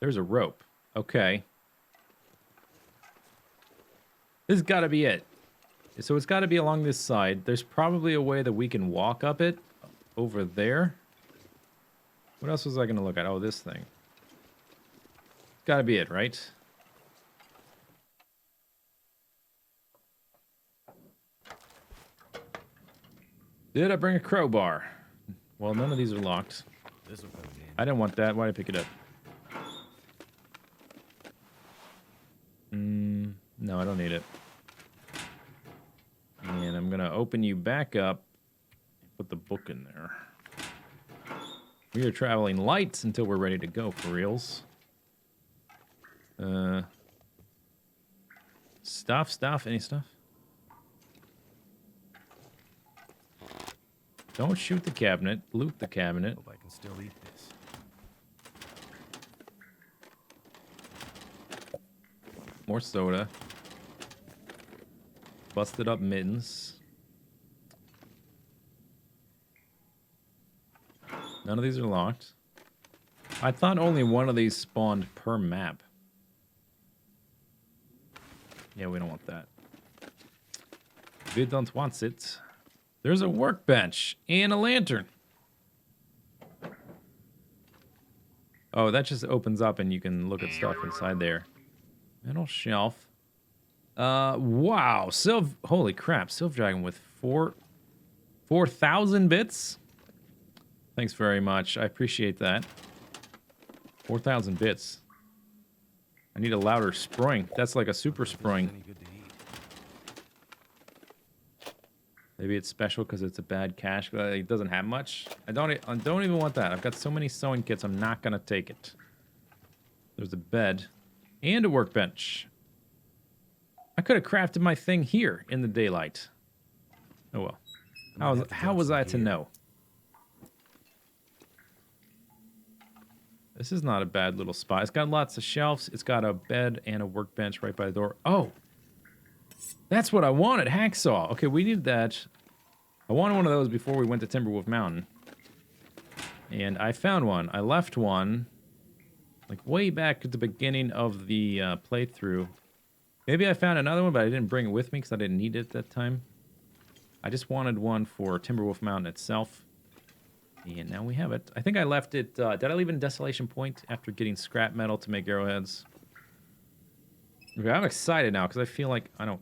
There's a rope. Okay. This has got to be it. So it's got to be along this side. There's probably a way that we can walk up it over there. What else was I going to look at? Oh, this thing. Got to be it, right? Did I bring a crowbar? Well, none of these are locked. This will come in. I didn't want that. Why did I pick it up? No, I don't need it. And I'm going to open you back up and put the book in there. We are traveling light until we're ready to go for reals. Stuff, any stuff? Don't shoot the cabinet, loot the cabinet. Hope I can still eat this. More soda. Busted up mittens. None of these are locked. I thought only one of these spawned per map. Yeah, we don't want that. We don't want it. There's a workbench and a lantern. Oh, that just opens up and you can look at stuff inside there. Metal shelf. Wow. Holy crap. Sylph Dragon with 4,000 bits. Thanks very much. I appreciate that. 4,000 bits. I need a louder sproing. That's like a super sproing. Any good to eat? Maybe it's special because it's a bad cache. It doesn't have much. I don't even want that. I've got so many sewing kits. I'm not gonna take it. There's a bed and a workbench. I could have crafted my thing here in the daylight. Oh well. How was I to know? This is not a bad little spot. It's got lots of shelves. It's got a bed and a workbench right by the door. Oh, that's what I wanted. Hacksaw. Okay, we need that. I wanted one of those before we went to Timberwolf Mountain. And I found one. I left one like way back at the beginning of the playthrough. Maybe I found another one, but I didn't bring it with me because I didn't need it at that time. I just wanted one for Timberwolf Mountain itself. And now we have it. I think I left it... did I leave it in Desolation Point after getting scrap metal to make arrowheads? Okay, I'm excited now because I feel like... I don't...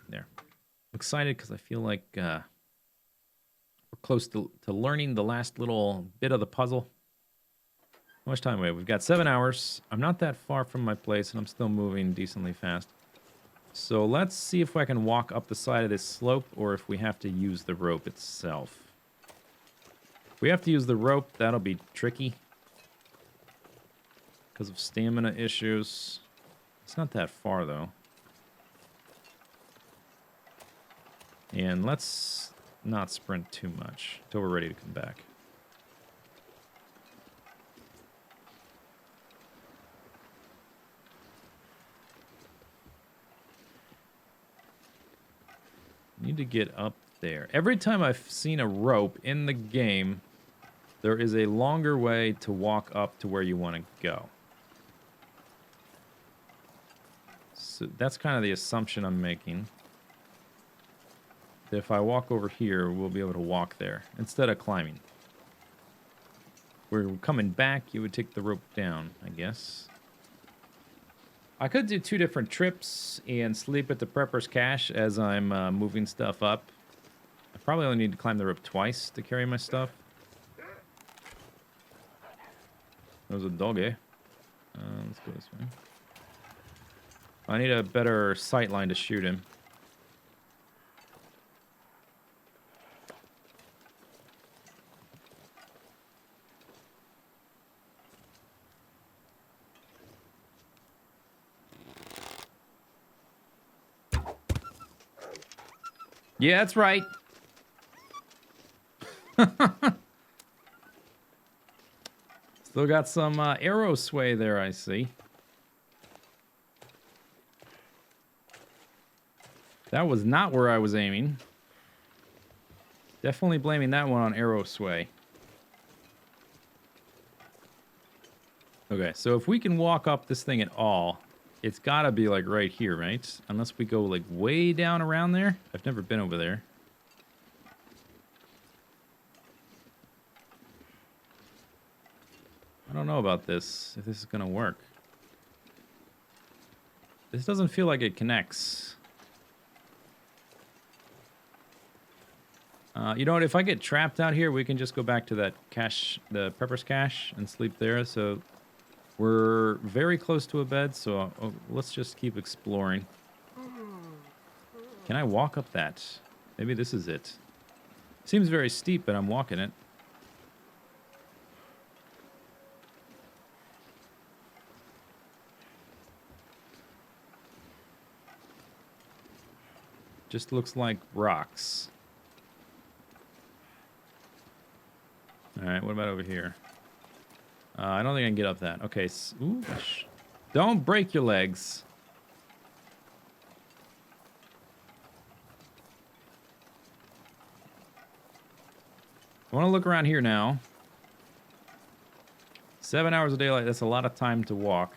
There. I'm excited because I feel like we're close to learning the last little bit of the puzzle. How much time we have? We've got 7 hours. I'm not that far from my place, and I'm still moving decently fast. So let's see if I can walk up the side of this slope or if we have to use the rope itself. If we have to use the rope, that'll be tricky because of stamina issues. It's not that far, though. And let's not sprint too much until we're ready to come back. Need to get up there. Every time I've seen a rope in the game, there is a longer way to walk up to where you want to go. So that's kind of the assumption I'm making. If I walk over here, we'll be able to walk there instead of climbing. We're coming back, you would take the rope down, I guess. I could do 2 different trips and sleep at the prepper's cache as I'm moving stuff up. I probably only need to climb the rope twice to carry my stuff. There's a dog, eh? Let's go this way. I need a better sight line to shoot him. Yeah, that's right. Still got some arrow sway there, I see. That was not where I was aiming. Definitely blaming that one on arrow sway. Okay, so if we can walk up this thing at all, it's gotta be like right here, right? Unless we go like way down around there. I've never been over there. I don't know about this, if this is gonna work. This doesn't feel like it connects. You know what, if I get trapped out here, we can just go back to that cache, the prepper's cache, and sleep there. So we're very close to a bed, so let's just keep exploring. Can I walk up that? Maybe this is it. Seems very steep, but I'm walking it. Just looks like rocks. Alright, what about over here? I don't think I can get up that. Okay, ooh, don't break your legs. I want to look around here now. 7 hours of daylight, that's a lot of time to walk.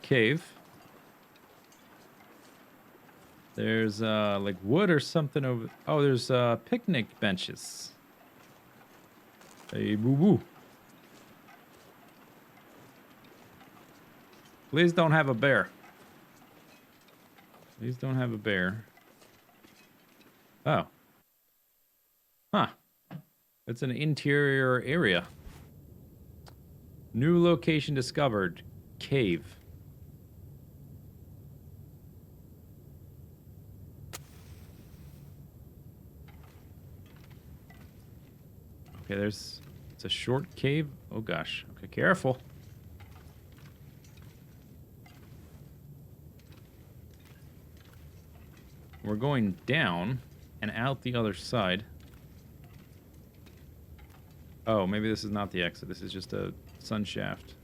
Cave. There's like wood or something over. Oh, there's picnic benches. Hey, boo boo. Please don't have a bear. Please don't have a bear. Oh. Huh. It's an interior area. New location discovered. Cave. Okay, it's a short cave. Oh gosh. Okay, careful. We're going down and out the other side. Oh, maybe this is not the exit. This is just a sun shaft.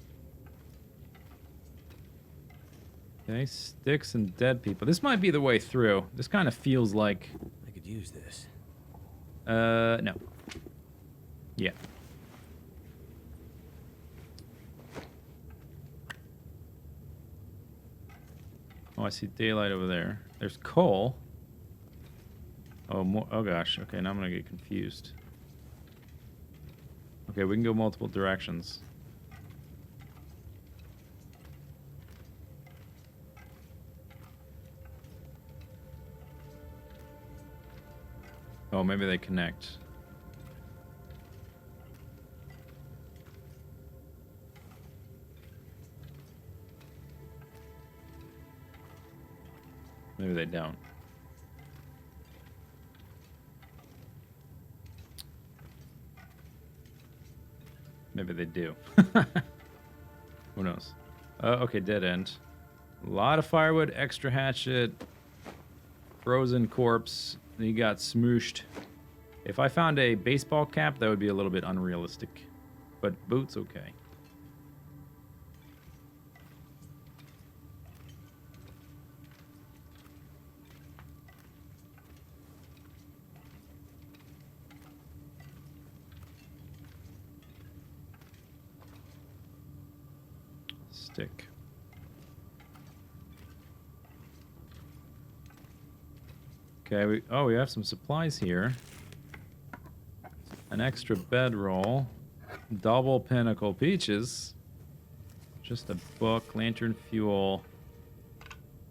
Okay, sticks and dead people. This might be the way through. This kind of feels like... I could use this. No. Yeah. Oh, I see daylight over there. There's coal. Oh, more. Oh gosh. Okay, now I'm gonna get confused. Okay, we can go multiple directions. Oh, maybe they connect. Maybe they don't. Maybe they do. Who knows? Okay, dead end. A lot of firewood, extra hatchet, frozen corpse. Then you got smooshed. If I found a baseball cap, that would be a little bit unrealistic. But boots, okay. Stick. Okay, we have some supplies here. An extra bedroll. Double pinnacle peaches. Just a book, lantern fuel.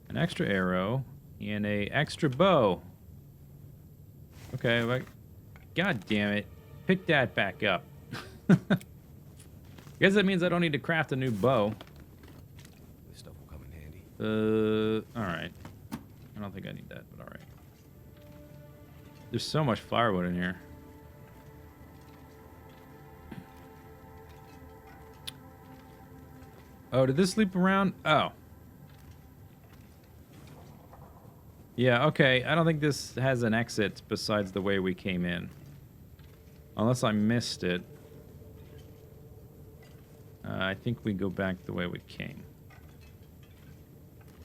An extra arrow. And a extra bow. Okay, like, god damn it. Pick that back up. I guess that means I don't need to craft a new bow. This stuff will come in handy. Alright. I don't think I need that, but alright. There's so much firewood in here. Oh, did this loop around? Oh. Yeah, okay. I don't think this has an exit besides the way we came in. Unless I missed it. I think we go back the way we came.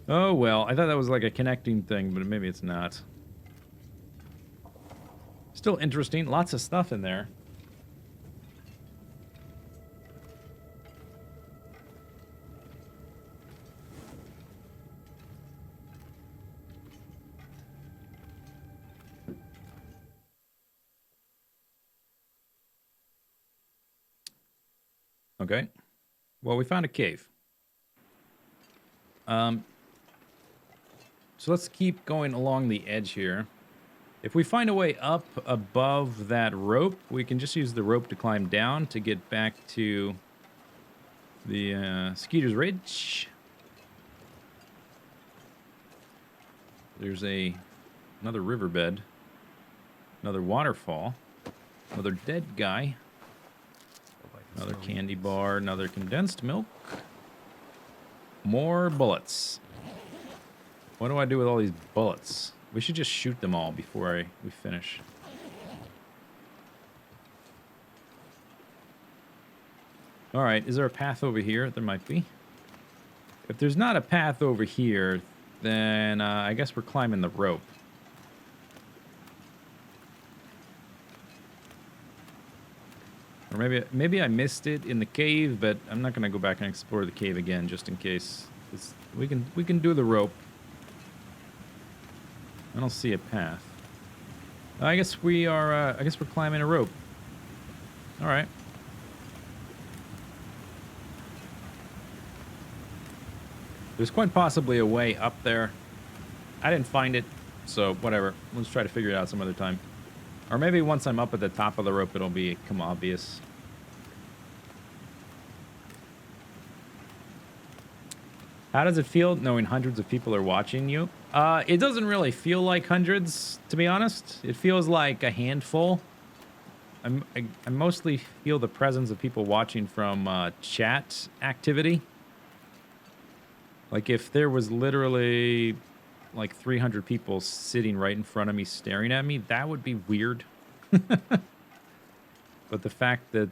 Oh, well. I thought that was like a connecting thing, but maybe it's not. Still interesting. Lots of stuff in there. Okay. Well, we found a cave. So let's keep going along the edge here. If we find a way up above that rope, we can just use the rope to climb down to get back to the Skeeter's Ridge. There's another riverbed, another waterfall, another dead guy, another candy bar, another condensed milk, more bullets. What do I do with all these bullets? We should just shoot them all before we finish. All right, is there a path over here? There might be. If there's not a path over here, then I guess we're climbing the rope. Or maybe I missed it in the cave, but I'm not gonna go back and explore the cave again just in case. We can do the rope. I don't see a path. I guess we are. I guess we're climbing a rope. All right. There's quite possibly a way up there. I didn't find it, so whatever. Let's try to figure it out some other time. Or maybe once I'm up at the top of the rope, it'll become obvious. How does it feel knowing hundreds of people are watching you? It doesn't really feel like hundreds, to be honest. It feels like a handful. I mostly feel the presence of people watching from chat activity. Like if there was literally like 300 people sitting right in front of me staring at me, that would be weird. But the fact that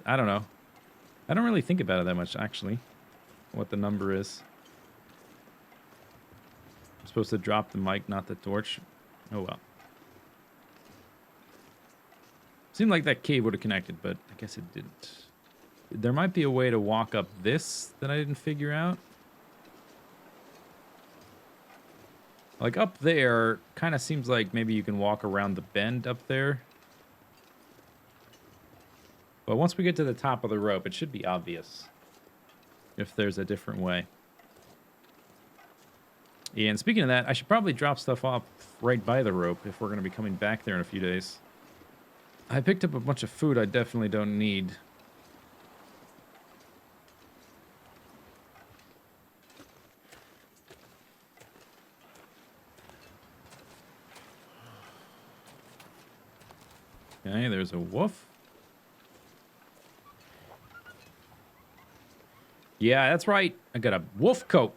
I don't know. I don't really think about it that much, actually, what the number is. I'm supposed to drop the mic, not the torch. Oh, well. Seemed like that cave would have connected, but I guess it didn't. There might be a way to walk up this that I didn't figure out. Like up there, kind of seems like maybe you can walk around the bend up there. But once we get to the top of the rope, it should be obvious if there's a different way. Yeah, and speaking of that, I should probably drop stuff off right by the rope if we're going to be coming back there in a few days. I picked up a bunch of food I definitely don't need. Okay, there's a wolf. Yeah, that's right. I got a wolf coat.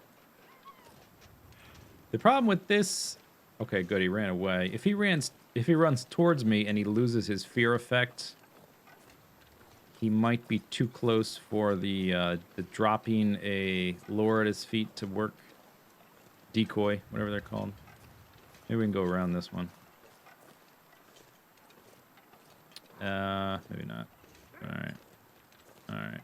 The problem with this... Okay, good, he ran away. If he runs towards me and he loses his fear effect, he might be too close for the dropping a lure at his feet to work. Decoy, whatever they're called. Maybe we can go around this one. Maybe not. Alright. Alright.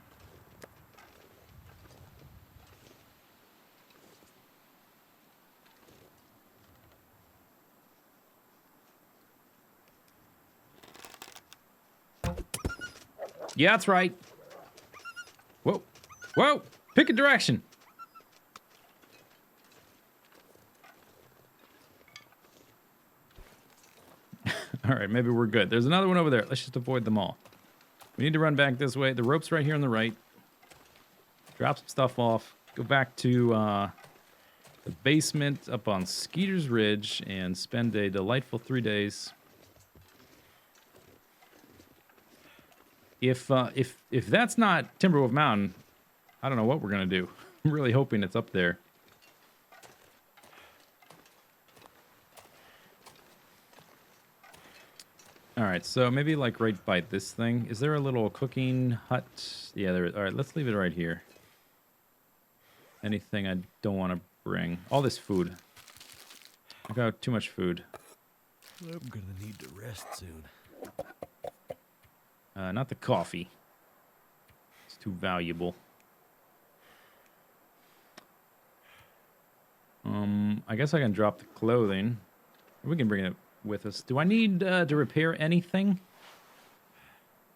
Yeah, that's right. Whoa. Whoa! Pick a direction. Alright, maybe we're good. There's another one over there. Let's just avoid them all. We need to run back this way. The rope's right here on the right. Drop some stuff off. Go back to the basement up on Skeeter's Ridge and spend a delightful 3 days. If that's not Timberwolf Mountain, I don't know what we're gonna do. I'm really hoping it's up there. All right, so maybe like right by this thing. Is there a little cooking hut? Yeah, there is. All right, let's leave it right here. Anything I don't want to bring. All this food. I got too much food. I'm gonna need to rest soon. Not the coffee. It's too valuable. I guess I can drop the clothing. We can bring it with us. Do I need to repair anything?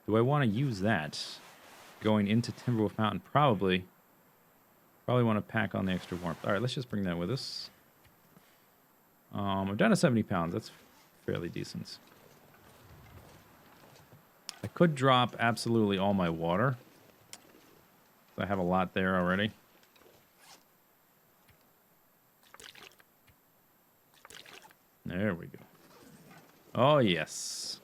Do I want to use that? Going into Timberwolf Mountain? Probably. Probably want to pack on the extra warmth. All right, let's just bring that with us. I'm down to 70 pounds. That's fairly decent. I could drop absolutely all my water. I have a lot there already. There we go. Oh, yes.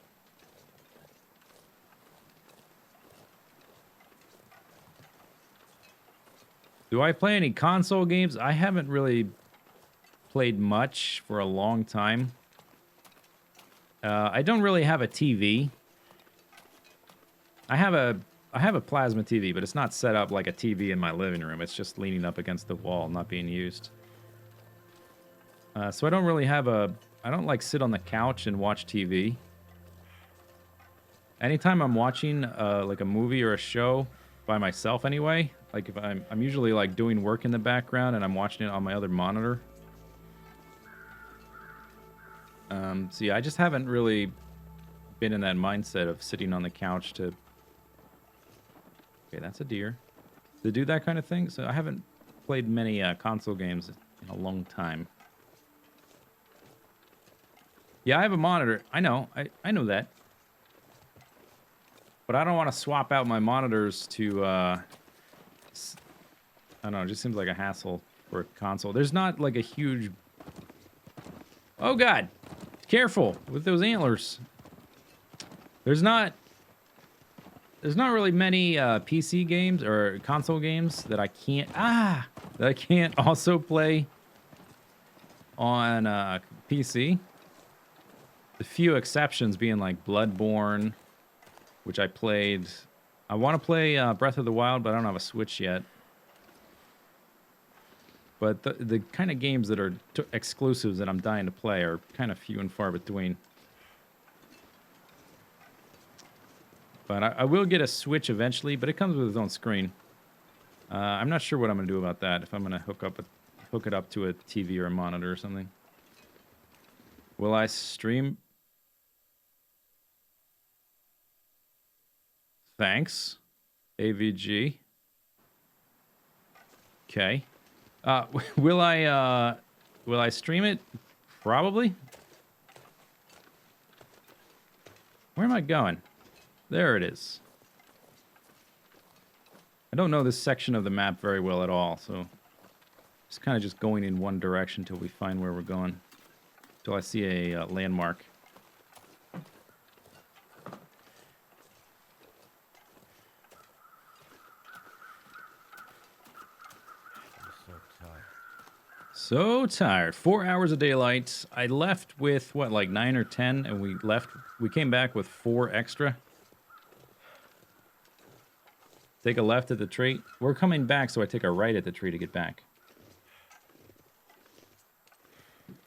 Do I play any console games? I haven't really played much for a long time. I don't really have a TV. I have a plasma TV, but it's not set up like a TV in my living room. It's just leaning up against the wall, not being used. So I don't really have a... I don't like sit on the couch and watch TV. anytime I'm watching like a movie or a show by myself anyway, like if I'm usually like doing work in the background and I'm watching it on my other monitor. So yeah, I just haven't really been in that mindset of sitting on the couch to... Okay, that's a deer. To do that kind of thing. So I haven't played many console games in a long time. Yeah, I have a monitor. I know. I know that. But I don't want to swap out my monitors to... I don't know. It just seems like a hassle for a console. There's not like a huge... Oh, God. Careful with those antlers. There's not really many PC games or console games that I can't also play on PC. The few exceptions being like Bloodborne, which I played. I want to play Breath of the Wild, but I don't have a Switch yet. But the kind of games that are exclusives that I'm dying to play are kind of few and far between. But I will get a Switch eventually, but it comes with its own screen. I'm not sure what I'm going to do about that, if I'm going to hook it up to a TV or a monitor or something. Will I stream? Thanks, AVG. Okay. Will I stream it? Probably. Where am I going? There it is. I don't know this section of the map very well at all, so just kind of just going in one direction till we find where we're going. Till I see a landmark. So tired. 4 hours of daylight. I left with, what, like 9 or 10, and we came back with 4 extra. Take a left at the tree. We're coming back, so I take a right at the tree to get back.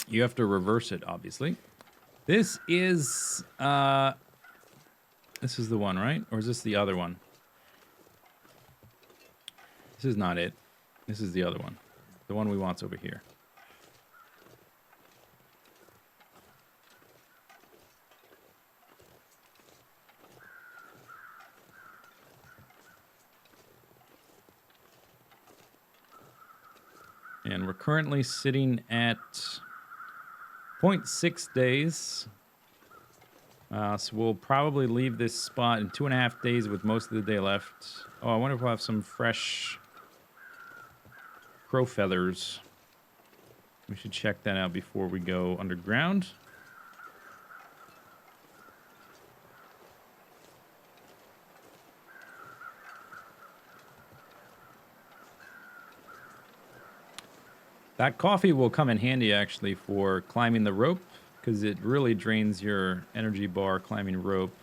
You have to reverse it, obviously. This is the one, right? Or is this the other one? This is not it. This is the other one. The one we want's over here. And we're currently sitting at 0.6 days. So we'll probably leave this spot in 2.5 days with most of the day left. Oh, I wonder if we'll have some fresh crow feathers. We should check that out before we go underground. That coffee will come in handy, actually, for climbing the rope, because it really drains your energy bar climbing rope.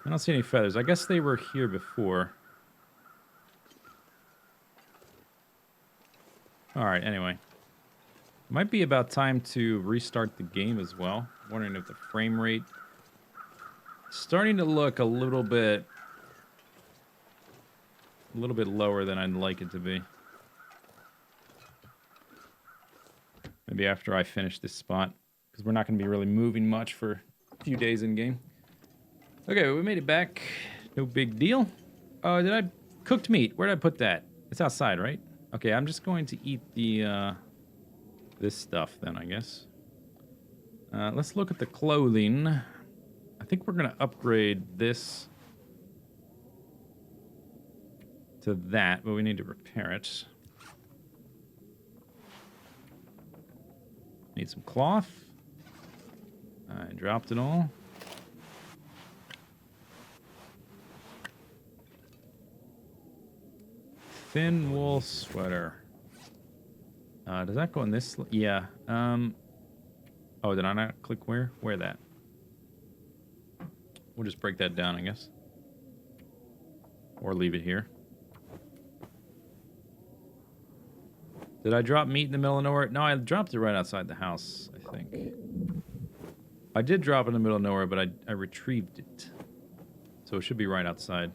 I don't see any feathers. I guess they were here before. All right, anyway. Might be about time to restart the game as well. Wondering if the frame rate is starting to look a little bit lower than I'd like it to be. Maybe after I finish this spot, because we're not going to be really moving much for a few days in game. Okay, we made it back. No big deal. Oh, did I cooked meat? Where did I put that? It's outside, right? Okay, I'm just going to eat the this stuff then, I guess. Let's look at the clothing. I think we're gonna upgrade this to that, but we need to repair it. Need some cloth. I dropped it all. Thin wool sweater. Does that go in this? Yeah. Oh, did I not click where? Where that? We'll just break that down, I guess. Or leave it here. Did I drop meat in the middle of nowhere? No, I dropped it right outside the house, I think. I did drop it in the middle of nowhere, but I retrieved it. So it should be right outside.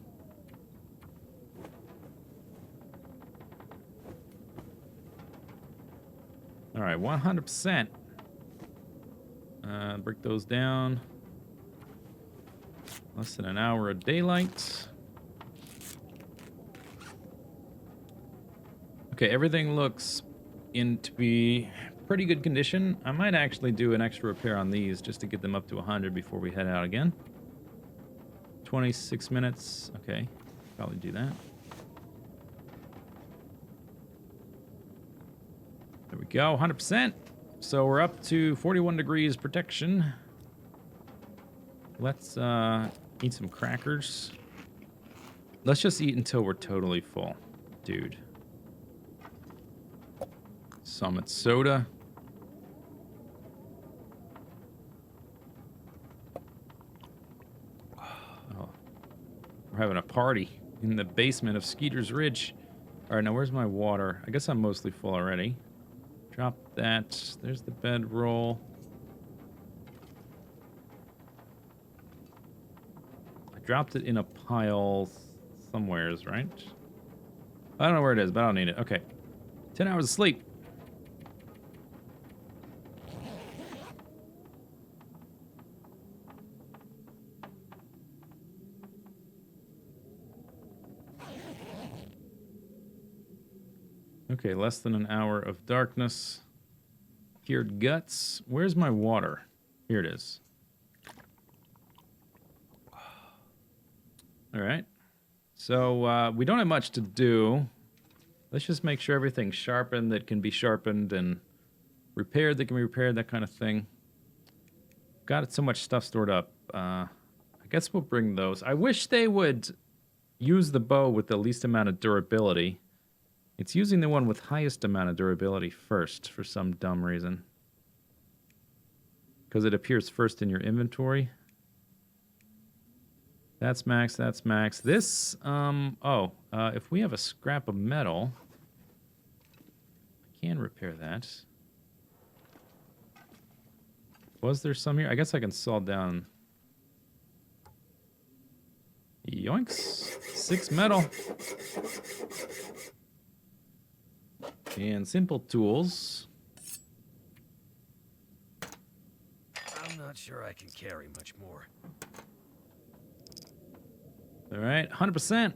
All right, 100%. Break those down. Less than an hour of daylight. Okay, everything looks to be pretty good condition. I might actually do an extra repair on these just to get them up to 100 before we head out again. 26 minutes. Okay, probably do that. There we go, 100%. So we're up to 41 degrees protection. Let's eat some crackers. Let's just eat until we're totally full, dude. Summit soda. Oh, we're having a party in the basement of Skeeter's Ridge. All right, now where's my water? I guess I'm mostly full already. Drop that. There's the bedroll. I dropped it in a pile somewheres, right? I don't know where it is, but I don't need it. Okay. 10 hours of sleep. Okay, less than an hour of darkness. Cured guts. Where's my water? Here it is. All right. So we don't have much to do. Let's just make sure everything's sharpened that can be sharpened and repaired that can be repaired, that kind of thing. Got so much stuff stored up. I guess we'll bring those. I wish they would use the bow with the least amount of durability. It's using the one with highest amount of durability first for some dumb reason. Because it appears first in your inventory. That's max, that's max. This, if we have a scrap of metal, I can repair that. Was there some here? I guess I can saw down. Yoinks. 6 metal. And simple tools. I'm not sure I can carry much more. All right, 100%.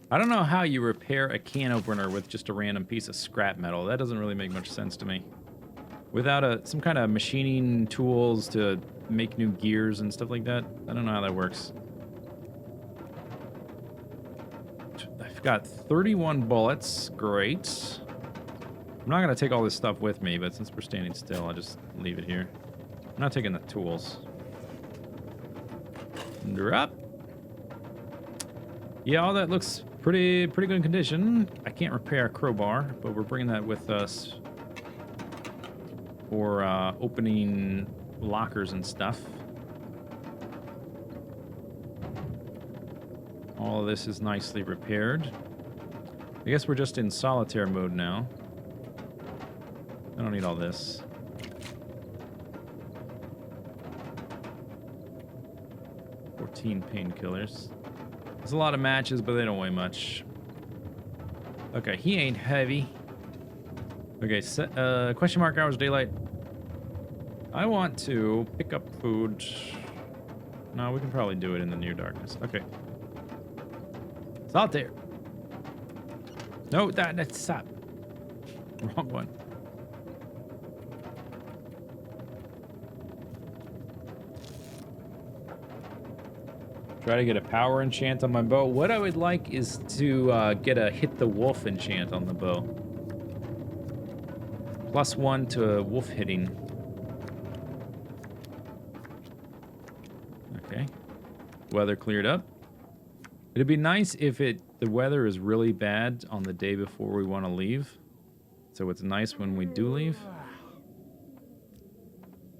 I don't know how you repair a can opener with just a random piece of scrap metal. That doesn't really make much sense to me. Without some kind of machining tools to make new gears and stuff like that. I don't know how that works. I've got 31 bullets. Great. I'm not going to take all this stuff with me, but since we're standing still, I'll just leave it here. I'm not taking the tools. Drop. Yeah, all that looks pretty good condition. I can't repair a crowbar, but we're bringing that with us for opening lockers and stuff. All of this is nicely repaired. I guess we're just in solitaire mode now. I don't need all this. 14 painkillers. There's a lot of matches, but they don't weigh much. Okay, he ain't heavy. Okay, question mark hours daylight. I want to pick up food. No, we can probably do it in the near darkness. Okay. Solitaire. No, that's stop. Wrong one. Try to get a power enchant on my bow. What I would like is to get a hit the wolf enchant on the bow. +1 to wolf hitting. Okay. Weather cleared up. It'd be nice if the weather is really bad on the day before we want to leave. So it's nice when we do leave.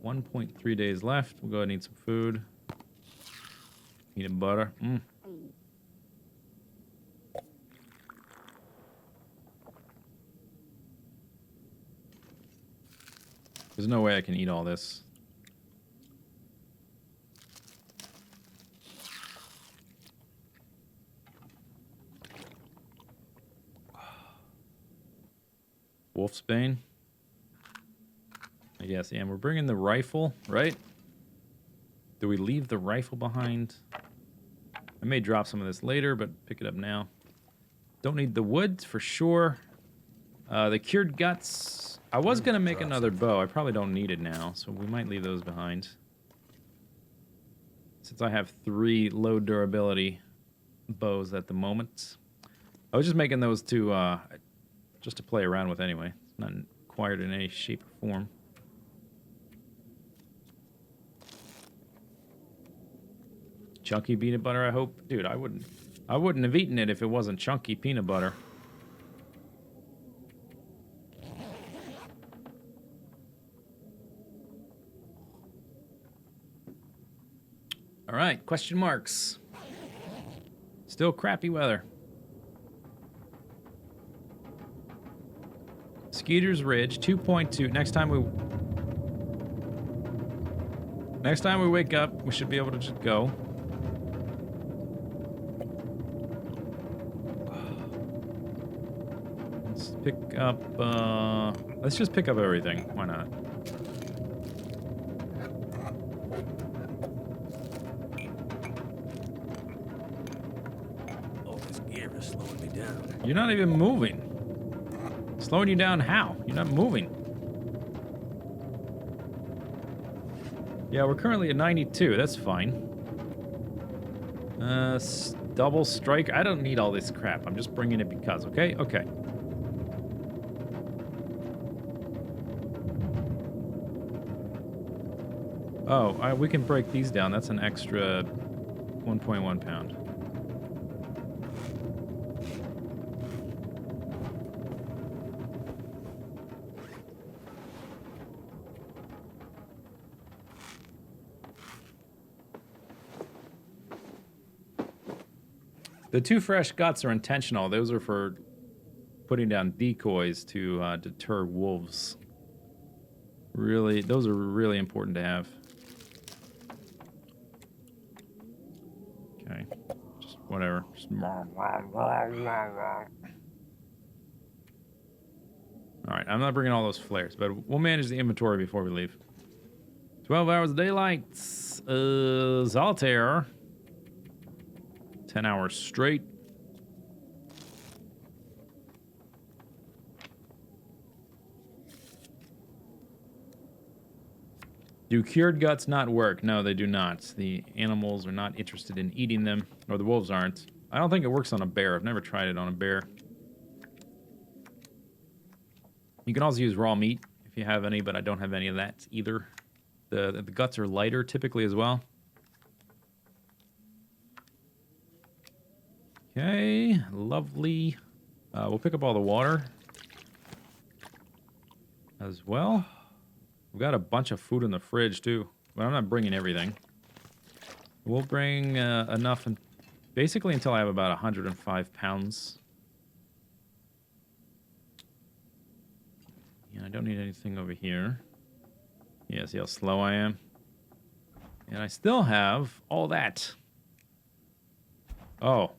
1.3 days left. We'll go ahead and eat some food. Peanut butter. There's no way I can eat all this. Wolfsbane. I guess, yeah, and we're bringing the rifle, right? Do we leave the rifle behind? I may drop some of this later, but pick it up now. Don't need the wood for sure. The cured guts. I was going to make another bow. I probably don't need it now, so we might leave those behind. Since I have 3 low durability bows at the moment. I was just making those to, just to play around with anyway. It's not required in any shape or form. Chunky peanut butter, I hope. Dude, I wouldn't have eaten it if it wasn't chunky peanut butter. All right, question marks. Still crappy weather. Skeeter's Ridge, 2.2. Next time we wake up, we should be able to just go. Let's pick up, let's just pick up everything. Why not? Oh, this gear is slowing me down. You're not even moving. Slowing you down how? You're not moving. Yeah, we're currently at 92. That's fine. Double strike. I don't need all this crap. I'm just bringing it because, okay? Okay. Oh, we can break these down. That's an extra 1.1 pound. The 2 fresh guts are intentional. Those are for putting down decoys to deter wolves. Really, those are really important to have. Okay, just whatever. Just... All right, I'm not bringing all those flares, but we'll manage the inventory before we leave. 12 hours of daylight. Zaltair. 10 hours straight. Do cured guts not work? No, they do not. The animals are not interested in eating them, or the wolves aren't. I don't think it works on a bear. I've never tried it on a bear. You can also use raw meat if you have any, but I don't have any of that either. The guts are lighter typically as well. Okay, lovely. We'll pick up all the water as well. We've got a bunch of food in the fridge too, but I'm not bringing everything. We'll bring enough, basically until I have about 105 pounds. Yeah, I don't need anything over here. Yeah, see how slow I am? And I still have all that. Oh.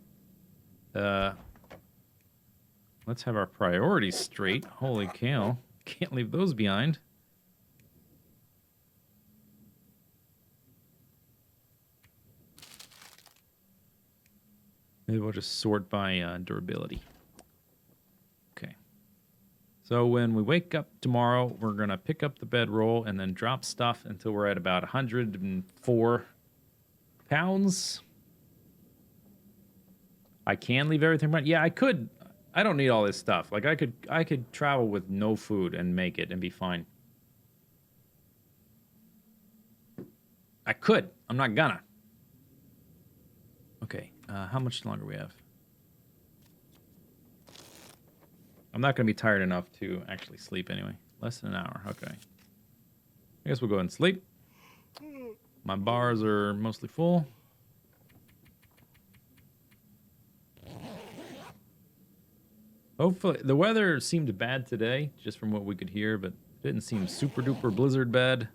Let's have our priorities straight. Holy cow. Can't leave those behind. Maybe we'll just sort by durability. Okay. So when we wake up tomorrow, we're going to pick up the bedroll and then drop stuff until we're at about 104 pounds. I can leave everything behind. Yeah, I could. I don't need all this stuff. Like I could travel with no food and make it and be fine. I could. I'm not gonna. Okay. How much longer we have? I'm not gonna be tired enough to actually sleep anyway. Less than an hour. Okay. I guess we'll go ahead and sleep. My bars are mostly full. Hopefully, the weather seemed bad today, just from what we could hear, but it didn't seem super duper blizzard bad.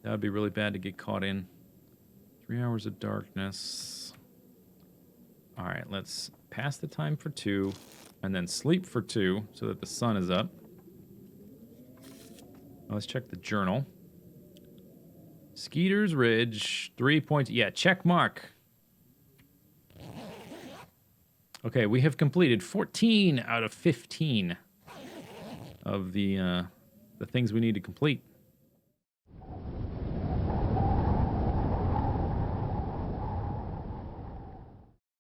That would be really bad to get caught in. 3 hours of darkness. All right, let's pass the time for 2, and then sleep for 2, so that the sun is up. Let's check the journal. Skeeter's Ridge, 3 points. Yeah, check mark. Okay, we have completed 14 out of 15 of the things we need to complete.